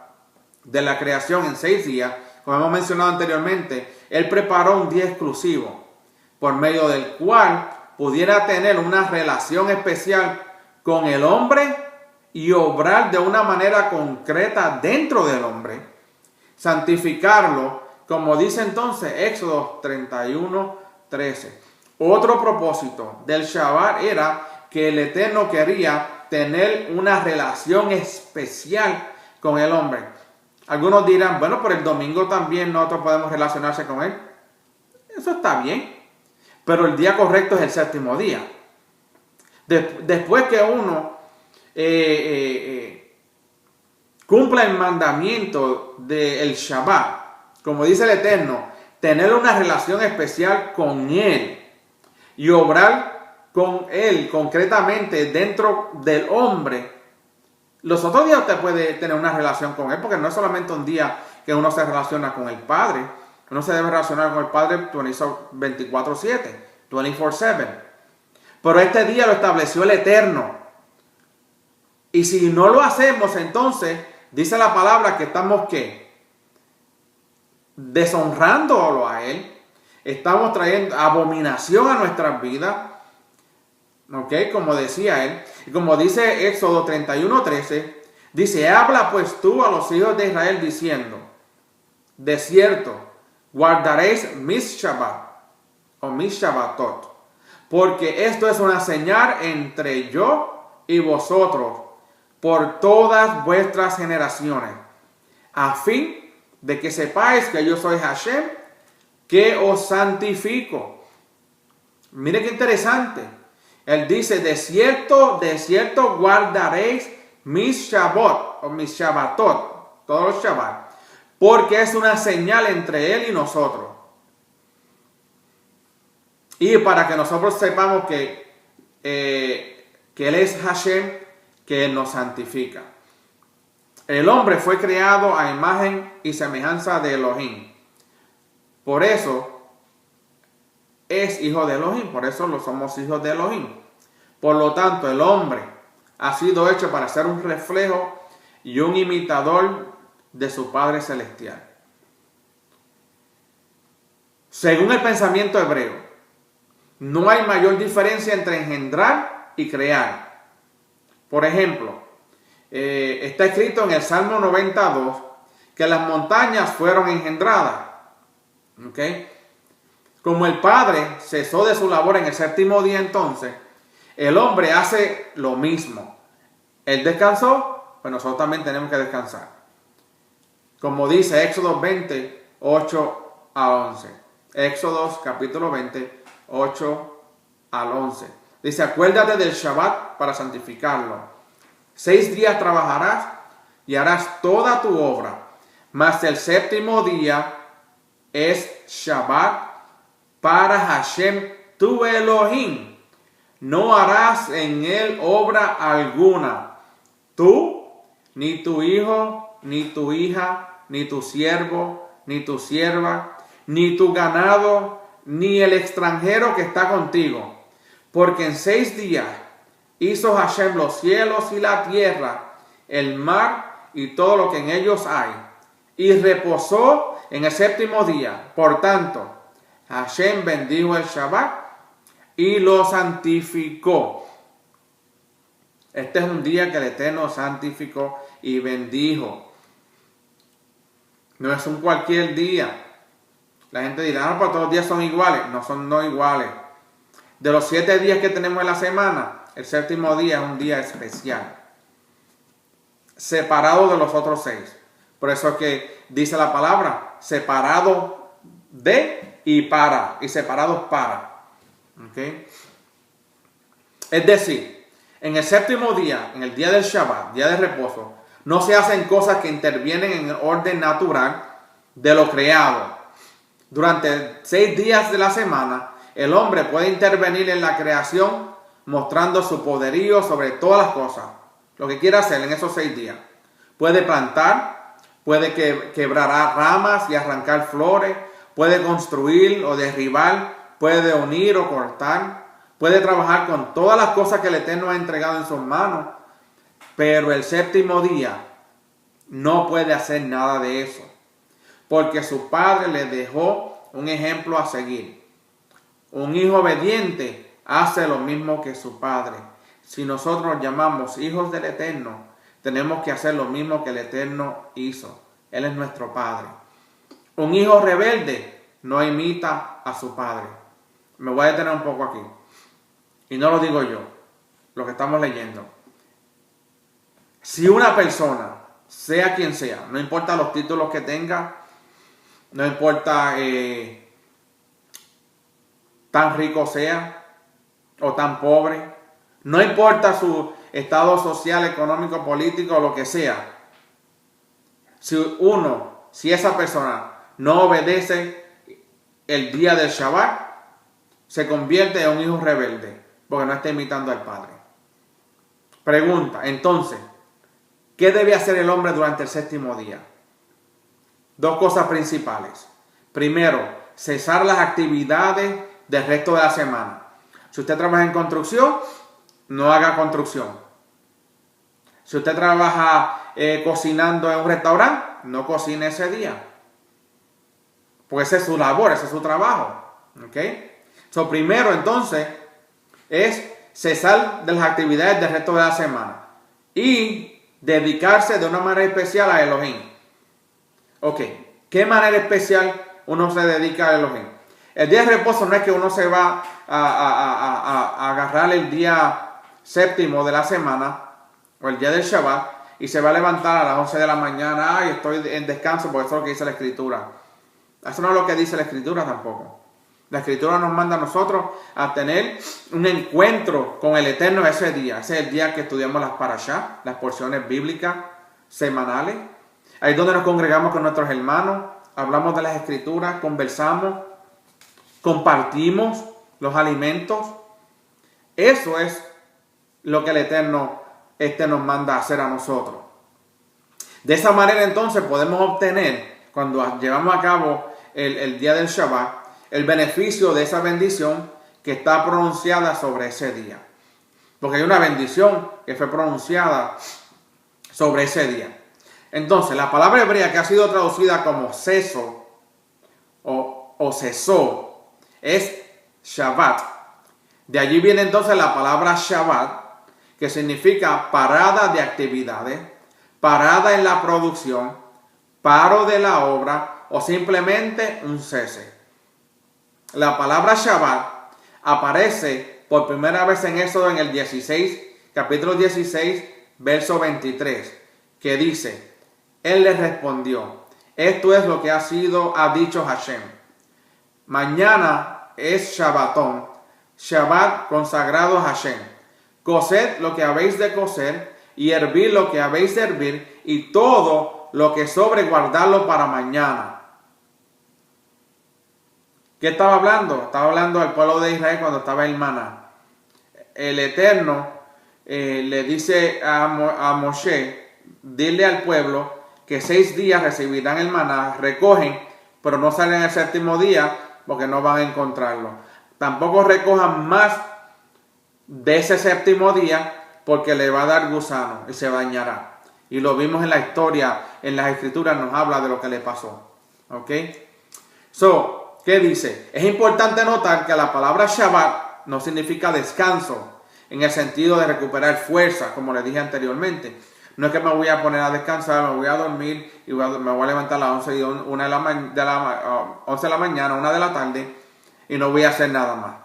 de la creación en 6 días, como hemos mencionado anteriormente, Él preparó un día exclusivo, por medio del cual pudiera tener una relación especial con el hombre y obrar de una manera concreta dentro del hombre, santificarlo, como dice entonces Éxodo 31, 13. Otro propósito del Shabbat era que el Eterno quería tener una relación especial con el hombre. Algunos dirán, bueno, por el domingo también nosotros podemos relacionarse con Él. Eso está bien, pero el día correcto es el séptimo día. Después que uno cumpla el mandamiento del Shabbat, como dice el Eterno, tener una relación especial con Él y obrar con Él concretamente dentro del hombre. Los otros días usted puede tener una relación con Él, porque no es solamente un día que uno se relaciona con el Padre. Uno se debe relacionar con el Padre 24/7, 24/7. Pero este día lo estableció el Eterno. Y si no lo hacemos, entonces dice la palabra que estamos ¿qué? Deshonrándolo a Él. Estamos trayendo abominación a nuestras vidas. ¿Ok? Como decía Él. Y como dice Éxodo 31:13. Dice, habla pues tú a los hijos de Israel diciendo, de cierto, guardaréis mis Shabbat o mis Shabbatot. Porque esto es una señal entre yo y vosotros por todas vuestras generaciones, a fin de que sepáis que yo soy Hashem, que os santifico. Mire qué interesante. Él dice, de cierto guardaréis mis Shabbat o mis Shabbatot, todos los Shabbat, porque es una señal entre Él y nosotros. Y para que nosotros sepamos que Él es Hashem, que Él nos santifica. El hombre fue creado a imagen y semejanza de Elohim. Por eso es hijo de Elohim, por eso lo somos hijos de Elohim. Por lo tanto, el hombre ha sido hecho para ser un reflejo y un imitador de su Padre Celestial. Según el pensamiento hebreo, no hay mayor diferencia entre engendrar y crear. Por ejemplo, está escrito en el Salmo 92 que las montañas fueron engendradas. ¿Ok? Como el Padre cesó de su labor en el séptimo día, entonces, el hombre hace lo mismo. Él descansó, pues nosotros también tenemos que descansar. Como dice Éxodo 20, 8 a 11. Éxodo capítulo 20, 8 al 11. Dice, acuérdate del Shabbat para santificarlo. 6 días trabajarás y harás toda tu obra. Mas el séptimo día es Shabbat para Hashem tu Elohim. No harás en él obra alguna. Tú, ni tu hijo, ni tu hija, ni tu siervo, ni tu sierva, ni tu ganado, ni el extranjero que está contigo. Porque en 6 días hizo Hashem los cielos y la tierra, el mar y todo lo que en ellos hay. Y reposó en el séptimo día. Por tanto, Hashem bendijo el Shabbat y lo santificó. Este es un día que el Eterno santificó y bendijo. No es un cualquier día. La gente dirá, no, pero todos los días son iguales. No son iguales. De los 7 días que tenemos en la semana, el séptimo día es un día especial, separado de los otros 6. Por eso es que dice la palabra, separado de y para, y separados para. ¿Okay? Es decir, en el séptimo día, en el día del Shabbat, día de reposo, no se hacen cosas que intervienen en el orden natural de lo creado. Durante 6 días de la semana, el hombre puede intervenir en la creación mostrando su poderío sobre todas las cosas. Lo que quiera hacer en esos 6 días. Puede plantar, puede quebrar ramas y arrancar flores, puede construir o derribar, puede unir o cortar, puede trabajar con todas las cosas que el Eterno ha entregado en sus manos. Pero el séptimo día no puede hacer nada de eso, porque su padre le dejó un ejemplo a seguir. Un hijo obediente hace lo mismo que su padre. Si nosotros nos llamamos hijos del Eterno, tenemos que hacer lo mismo que el Eterno hizo. Él es nuestro Padre. Un hijo rebelde no imita a su padre. Me voy a detener un poco aquí. Y no lo digo yo, lo que estamos leyendo. Si una persona, sea quien sea, no importa los títulos que tenga, no importa tan rico sea o tan pobre, no importa estado social, económico, político, lo que sea. Si esa persona no obedece el día del Shabbat, se convierte en un hijo rebelde, porque no está imitando al Padre. Pregunta, entonces, ¿qué debe hacer el hombre durante el séptimo día? Dos cosas principales. Primero, cesar las actividades del resto de la semana. Si usted trabaja en construcción, no haga construcción. Si usted trabaja cocinando en un restaurante, no cocine ese día. Pues esa es su labor, ese es su trabajo. ¿Ok? Primero entonces es cesar de las actividades del resto de la semana y dedicarse de una manera especial a Elohim. Ok, ¿qué manera especial uno se dedica a Elohim? El día de reposo no es que uno se va a agarrar el día séptimo de la semana o el día del Shabbat y se va a levantar a las 11 de la mañana. Ay, estoy en descanso porque eso es lo que dice la Escritura. Eso no es lo que dice la Escritura tampoco. La Escritura nos manda a nosotros a tener un encuentro con el Eterno ese día. Ese es el día que estudiamos las parashá, las porciones bíblicas semanales. Ahí es donde nos congregamos con nuestros hermanos, hablamos de las Escrituras, conversamos, compartimos los alimentos. Eso es lo que el Eterno nos manda a hacer a nosotros. De esa manera entonces podemos obtener, cuando llevamos a cabo el día del Shabbat, el beneficio de esa bendición que está pronunciada sobre ese día. Porque hay una bendición que fue pronunciada sobre ese día. Entonces, la palabra hebrea que ha sido traducida como ceso o cesó es Shabbat. De allí viene entonces la palabra Shabbat, que significa parada de actividades, parada en la producción, paro de la obra o simplemente un cese. La palabra Shabbat aparece por primera vez en Éxodo en el 16, capítulo 16, verso 23, que dice: Él le respondió, esto es lo que ha dicho Hashem. Mañana es Shabbatón, Shabbat consagrado a Hashem. Cosed lo que habéis de coser y hervir lo que habéis de hervir y todo lo que sobre guardarlo para mañana. ¿Qué estaba hablando? Estaba hablando al pueblo de Israel cuando estaba en Maná. El Eterno le dice a Moshe, dile al pueblo que 6 días recibirán el maná, recogen, pero no salen el séptimo día porque no van a encontrarlo. Tampoco recojan más de ese séptimo día porque le va a dar gusano y se bañará. Y lo vimos en la historia, en las Escrituras nos habla de lo que le pasó. ¿Ok? ¿Qué dice? Es importante notar que la palabra Shabbat no significa descanso, en el sentido de recuperar fuerza, como les dije anteriormente. No es que me voy a poner a descansar, me voy a dormir y me voy a levantar a las 11 de la mañana, 1 de la tarde, y no voy a hacer nada más.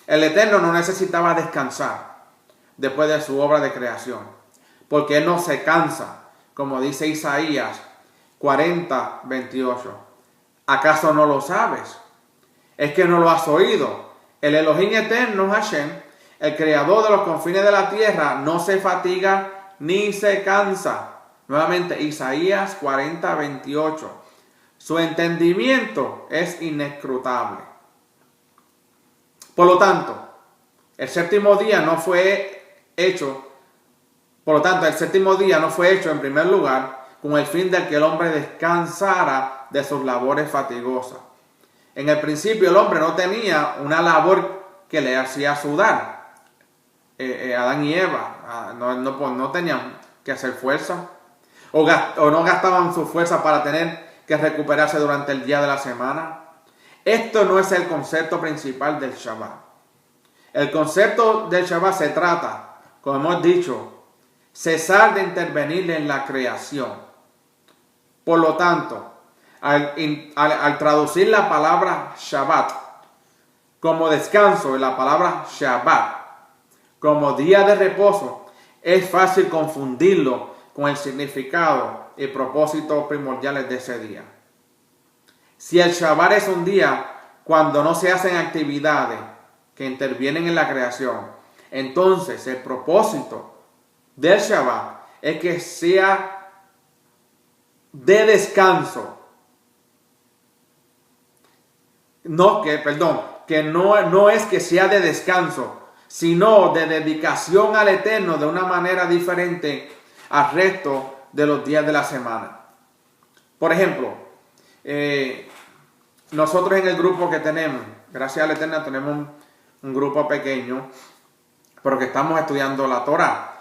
El Eterno no necesitaba descansar después de su obra de creación, porque Él no se cansa, como dice Isaías 40, 28. ¿Acaso no lo sabes? ¿Es que no lo has oído? El Elohim eterno, Hashem, el creador de los confines de la tierra, no se fatiga ni se cansa. Nuevamente, Isaías 40, 28. Su entendimiento es inescrutable. Por lo tanto, el séptimo día no fue hecho en primer lugar con el fin de que el hombre descansara de sus labores fatigosas. En el principio el hombre no tenía una labor que le hacía sudar. Adán y Eva no tenían que hacer fuerza o no gastaban su fuerza para tener que recuperarse durante el día de la semana. Esto no es el concepto principal del Shabbat. El concepto del Shabbat se trata, como hemos dicho, cesar de intervenir en la creación. Por lo tanto, al traducir la palabra Shabbat como descanso y la palabra Shabbat como día de reposo, es fácil confundirlo con el significado y propósito primordiales de ese día. Si el Shabbat es un día cuando no se hacen actividades que intervienen en la creación, entonces el propósito del Shabbat es que sea de descanso. Que no es que sea de descanso, sino de dedicación al Eterno de una manera diferente al resto de los días de la semana. Por ejemplo, nosotros en el grupo que tenemos, gracias al Eterno, tenemos un grupo pequeño, pero que estamos estudiando la Torah.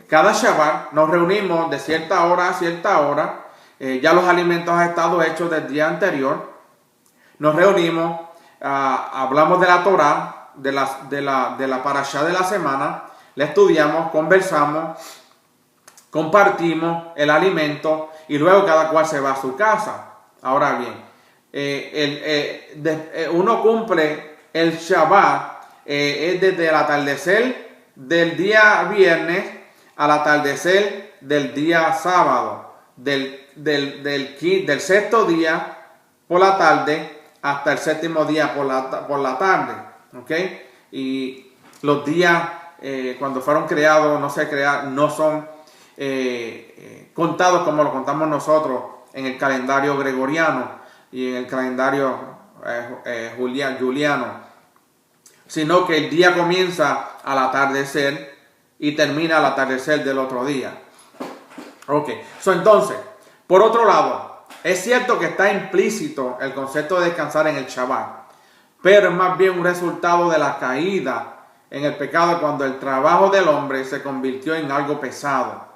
Cada Shabbat nos reunimos de cierta hora a cierta hora. Ya los alimentos han estado hechos del día anterior. Nos reunimos, hablamos de la Torah, de la parashá de la semana, la estudiamos, conversamos, compartimos el alimento y luego cada cual se va a su casa. Ahora bien, uno cumple el Shabbat es desde el atardecer del día viernes al atardecer del día sábado, del sexto día por la tarde hasta el séptimo día por la tarde, ¿ok? Y los días cuando fueron creados no son contados como lo contamos nosotros en el calendario gregoriano y en el calendario juliano, sino que el día comienza al atardecer y termina al atardecer del otro día. Ok, entonces, por otro lado, es cierto que está implícito el concepto de descansar en el Shabbat, pero es más bien un resultado de la caída en el pecado cuando el trabajo del hombre se convirtió en algo pesado.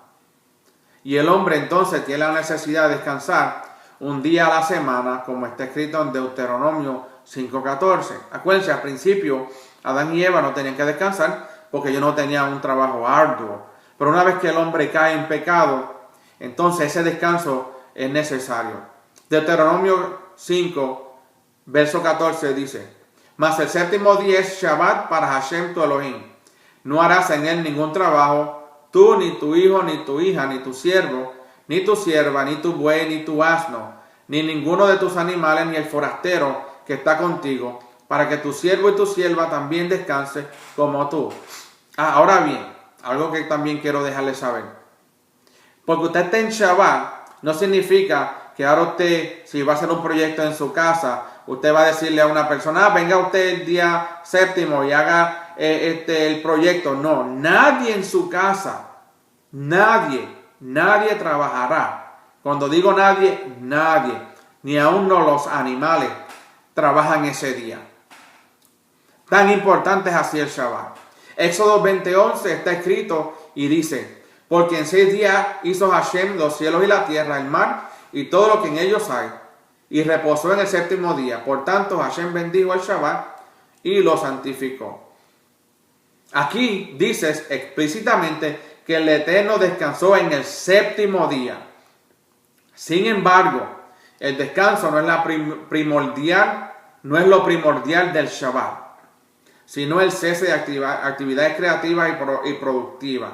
Y el hombre entonces tiene la necesidad de descansar un día a la semana, como está escrito en Deuteronomio 5:14. Acuérdense, al principio Adán y Eva no tenían que descansar porque ellos no tenían un trabajo arduo. Pero una vez que el hombre cae en pecado, entonces ese descanso es necesario. Deuteronomio 5, verso 14 dice: mas el séptimo día es Shabbat para Hashem tu Elohim. No harás en él ningún trabajo, tú, ni tu hijo, ni tu hija, ni tu siervo, ni tu sierva, ni tu buey, ni tu asno, ni ninguno de tus animales, ni el forastero que está contigo, para que tu siervo y tu sierva también descanse como tú. Ahora bien, algo que también quiero dejarles saber. Porque usted está en Shabbat, no significa que ahora usted, si va a hacer un proyecto en su casa, usted va a decirle a una persona: venga usted el día séptimo y haga el proyecto. No, nadie en su casa, nadie trabajará. Cuando digo nadie, ni aún no los animales trabajan ese día. Tan importante es así el Shabbat. Éxodo 20:11 está escrito y dice: porque en 6 días hizo Hashem los cielos y la tierra, el mar y todo lo que en ellos hay, y reposó en el séptimo día. Por tanto, Hashem bendijo el Shabbat y lo santificó. Aquí dices explícitamente que el Eterno descansó en el séptimo día. Sin embargo, el descanso no es lo primordial del Shabbat, sino el cese de actividades creativas y productivas.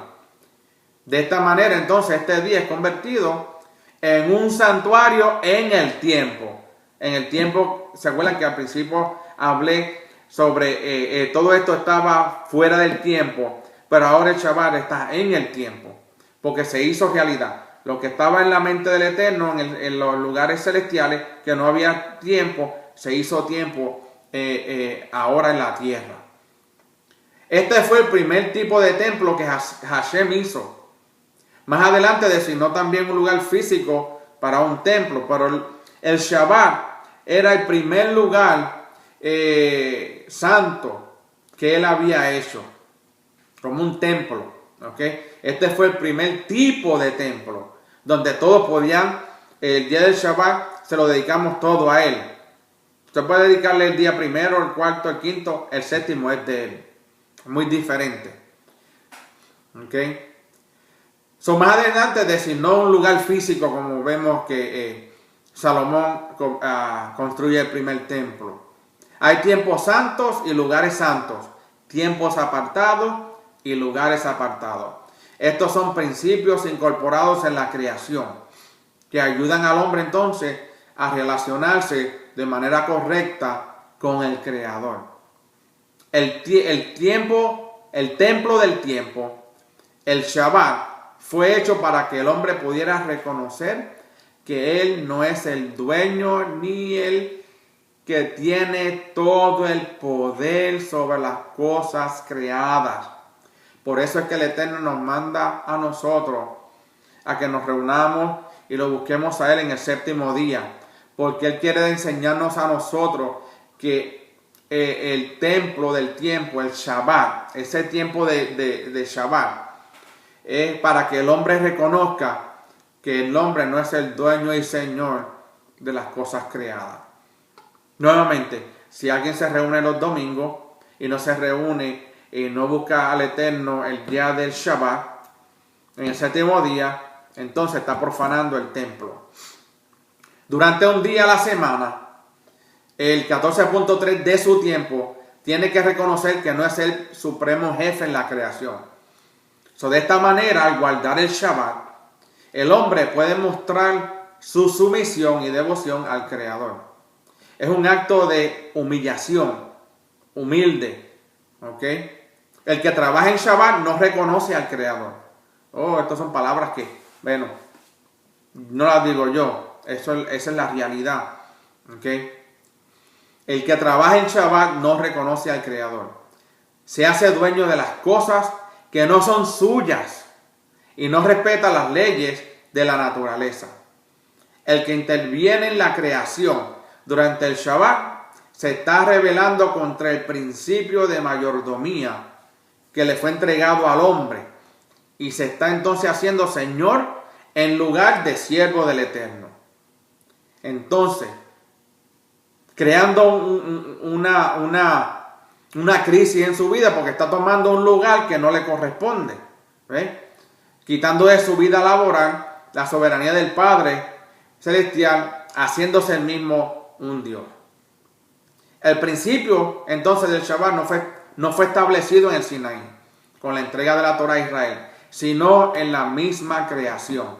De esta manera, entonces, este día es convertido en un santuario en el tiempo. En el tiempo, ¿se acuerdan que al principio hablé sobre todo esto estaba fuera del tiempo? Pero ahora el Shabbat está en el tiempo, porque se hizo realidad. Lo que estaba en la mente del Eterno, en los lugares celestiales, que no había tiempo, se hizo tiempo ahora en la tierra. Este fue el primer tipo de templo que Hashem hizo. Más adelante designó también un lugar físico para un templo, pero el Shabbat era el primer lugar santo que él había hecho, como un templo. ¿Okay? Este fue el primer tipo de templo, donde todos podían, el día del Shabbat se lo dedicamos todo a él. Usted puede dedicarle el día primero, el cuarto, el quinto, el séptimo es de él. Muy diferente. ¿Okay? Más adelante designó un lugar físico, como vemos que Salomón construye el primer templo. Hay tiempos santos y lugares santos, tiempos apartados y lugares apartados. Estos son principios incorporados en la creación que ayudan al hombre entonces a relacionarse de manera correcta con el Creador. El templo del tiempo El Shabbat fue hecho para que el hombre pudiera reconocer que él no es el dueño ni el que tiene todo el poder sobre las cosas creadas. Por eso es que el Eterno nos manda a nosotros a que nos reunamos y lo busquemos a Él en el séptimo día, porque Él quiere enseñarnos a nosotros que el templo del tiempo, el Shabbat, ese tiempo de Shabbat, es para que el hombre reconozca que el hombre no es el dueño y señor de las cosas creadas. Nuevamente, si alguien se reúne los domingos y no se reúne y no busca al Eterno el día del Shabbat, en el séptimo día, entonces está profanando el templo. Durante un día a la semana, el 14.3 de su tiempo tiene que reconocer que no es el supremo jefe en la creación. De esta manera, al guardar el Shabbat, el hombre puede mostrar su sumisión y devoción al Creador. Es un acto de humillación, humilde. ¿Ok? El que trabaja en Shabbat no reconoce al Creador. Estas son palabras que, bueno, no las digo yo. Esa es la realidad. ¿Ok? El que trabaja en Shabbat no reconoce al Creador. Se hace dueño de las cosas que no son suyas y no respeta las leyes de la naturaleza. El que interviene en la creación durante el Shabbat se está rebelando contra el principio de mayordomía que le fue entregado al hombre y se está entonces haciendo Señor en lugar de siervo del Eterno. Entonces, creando una crisis en su vida porque está tomando un lugar que no le corresponde. Quitando de su vida laboral la soberanía del Padre Celestial, haciéndose el mismo un Dios. El principio entonces del Shabbat no fue establecido en el Sinaí, con la entrega de la Torá a Israel, sino en la misma creación.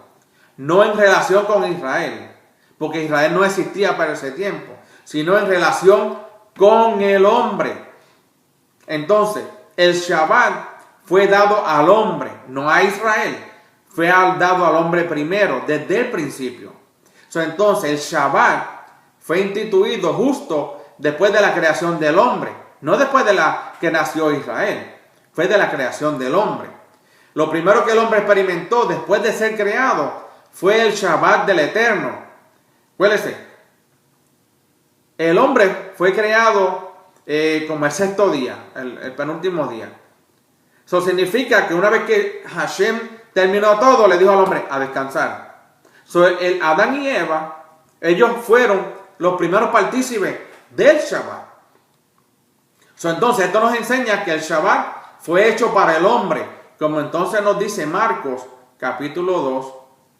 No en relación con Israel, porque Israel no existía para ese tiempo, sino en relación con el hombre. Entonces, el Shabbat fue dado al hombre, no a Israel. Fue dado al hombre primero, desde el principio. Entonces, el Shabbat fue instituido justo después de la creación del hombre. No después de la que nació Israel. Fue de la creación del hombre. Lo primero que el hombre experimentó después de ser creado fue el Shabbat del Eterno. Acuérdense, el hombre fue creado como el sexto día, el penúltimo día. Eso significa que una vez que Hashem terminó todo, le dijo al hombre a descansar. El Adán y Eva, ellos fueron los primeros partícipes del Shabbat. Entonces esto nos enseña que el Shabbat fue hecho para el hombre, como entonces nos dice Marcos capítulo 2,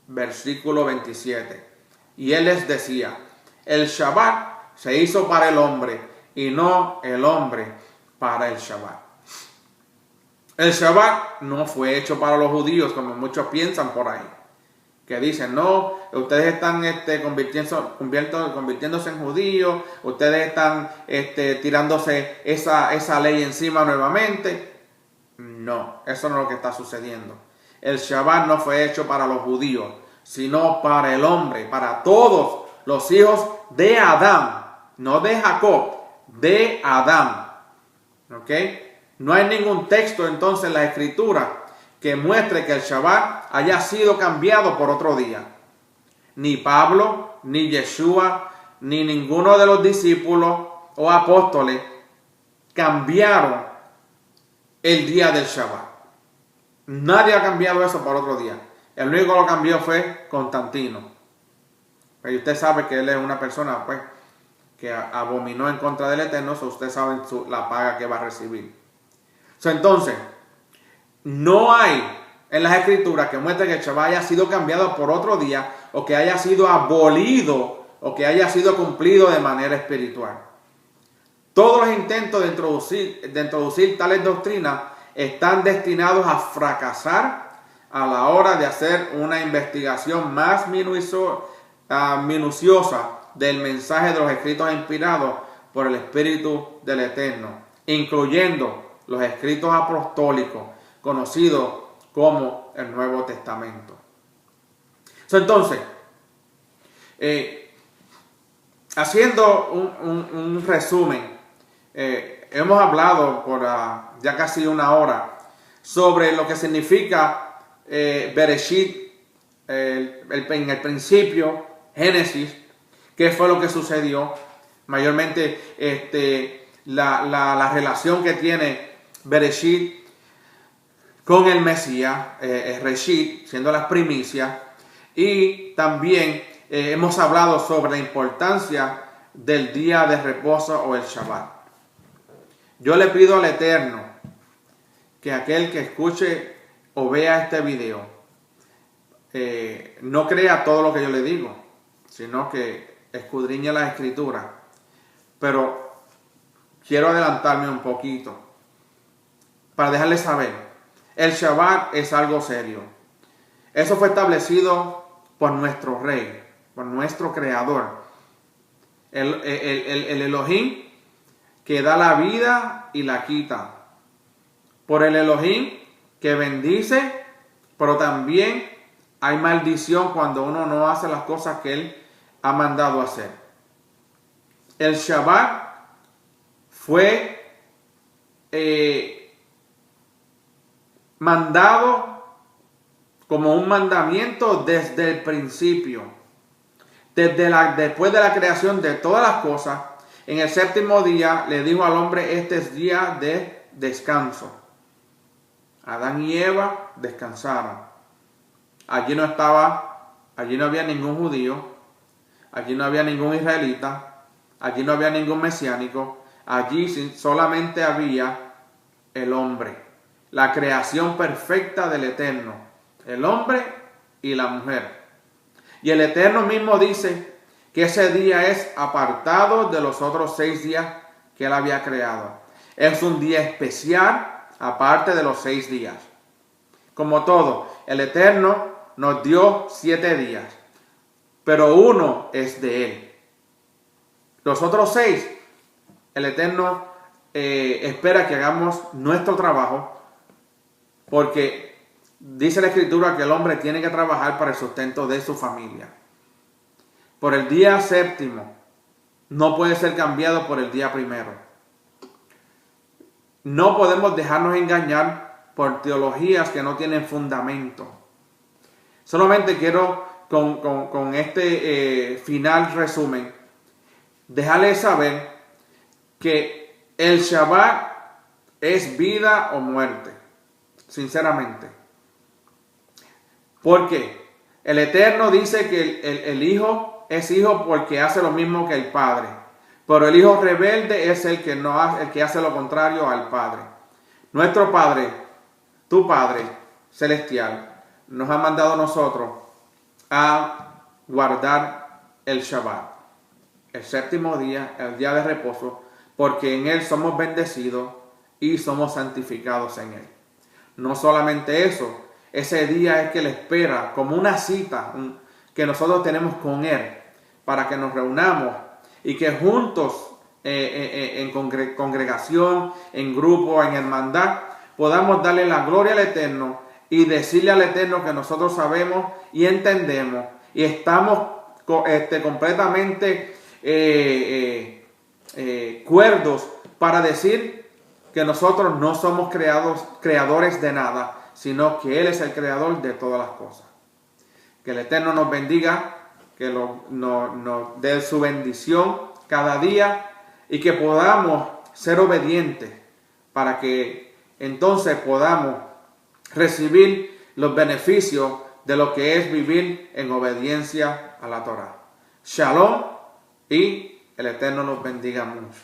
versículo 27. Y él les decía, el Shabbat se hizo para el hombre y no el hombre para el Shabbat. El Shabbat no fue hecho para los judíos, como muchos piensan por ahí. Que dicen, no, ustedes están convirtiéndose en judíos, ustedes están tirándose esa ley encima nuevamente. No, eso no es lo que está sucediendo. El Shabbat no fue hecho para los judíos, sino para el hombre, para todos los hijos de Adán, no de Jacob, de Adán. ¿Ok? No hay ningún texto entonces en la Escritura que muestre que el Shabbat haya sido cambiado por otro día. Ni Pablo, ni Yeshua, ni ninguno de los discípulos o apóstoles cambiaron el día del Shabbat. Nadie ha cambiado eso por otro día. El único que lo cambió fue Constantino. Y usted sabe que él es una persona pues, que abominó en contra del Eterno, usted sabe la paga que va a recibir. Entonces, no hay en las Escrituras que muestre que el Shabbat haya sido cambiado por otro día o que haya sido abolido o que haya sido cumplido de manera espiritual. Todos los intentos de introducir tales doctrinas están destinados a fracasar a la hora de hacer una investigación más minuciosa del mensaje de los escritos inspirados por el Espíritu del Eterno, incluyendo los escritos apostólicos, conocidos como el Nuevo Testamento. Entonces, haciendo un resumen, hemos hablado por ya casi una hora sobre lo que significa Bereshit, en el principio, Génesis, qué fue lo que sucedió, mayormente la relación que tiene Bereshit con el Mesías, Reshit, siendo las primicias, y también hemos hablado sobre la importancia del día de reposo o el Shabbat. Yo le pido al Eterno que aquel que escuche o vea este video no crea todo lo que yo le digo, sino que escudriñe la Escritura. Pero quiero adelantarme un poquito para dejarles saber, el Shabbat es algo serio. Eso fue establecido por nuestro Rey, por nuestro Creador, el Elohim que da la vida y la quita, por el Elohim que bendice, pero también hay maldición cuando uno no hace las cosas que Él ha mandado hacer. El Shabbat fue mandado como un mandamiento desde el principio, después de la creación de todas las cosas. En el séptimo día le dijo al hombre: este es día de descanso. Adán y Eva descansaron. Allí no había ningún judío, allí no había ningún israelita, allí no había ningún mesiánico, allí solamente había el hombre, la creación perfecta del Eterno, el hombre y la mujer. Y el Eterno mismo dice que ese día es apartado de los otros 6 días que Él había creado. Es un día especial aparte de los 6 días. Como todo, el Eterno nos dio 7 días, pero uno es de Él. Los otros 6, el Eterno espera que hagamos nuestro trabajo, porque dice la Escritura que el hombre tiene que trabajar para el sustento de su familia. Por el día séptimo no puede ser cambiado por el día primero. No podemos dejarnos engañar por teologías que no tienen fundamento. Solamente quiero con este final resumen dejarles saber que el Shabbat es vida o muerte, sinceramente. Porque el Eterno dice que el Hijo es hijo porque hace lo mismo que el Padre, pero el hijo rebelde es el que hace lo contrario al Padre. Nuestro Padre, tu Padre celestial, nos ha mandado a nosotros a guardar el Shabbat, el séptimo día, el día de reposo, porque en Él somos bendecidos y somos santificados en Él. No solamente eso, ese día es que Él espera como una cita que nosotros tenemos con Él para que nos reunamos y que juntos en congregación, en grupo, en hermandad, podamos darle la gloria al Eterno y decirle al Eterno que nosotros sabemos y entendemos y estamos completamente cuerdos para decir que nosotros no somos creadores de nada, sino que Él es el creador de todas las cosas. Que el Eterno nos bendiga, que nos dé su bendición cada día y que podamos ser obedientes para que entonces podamos recibir los beneficios de lo que es vivir en obediencia a la Torá. Shalom y el Eterno nos bendiga mucho.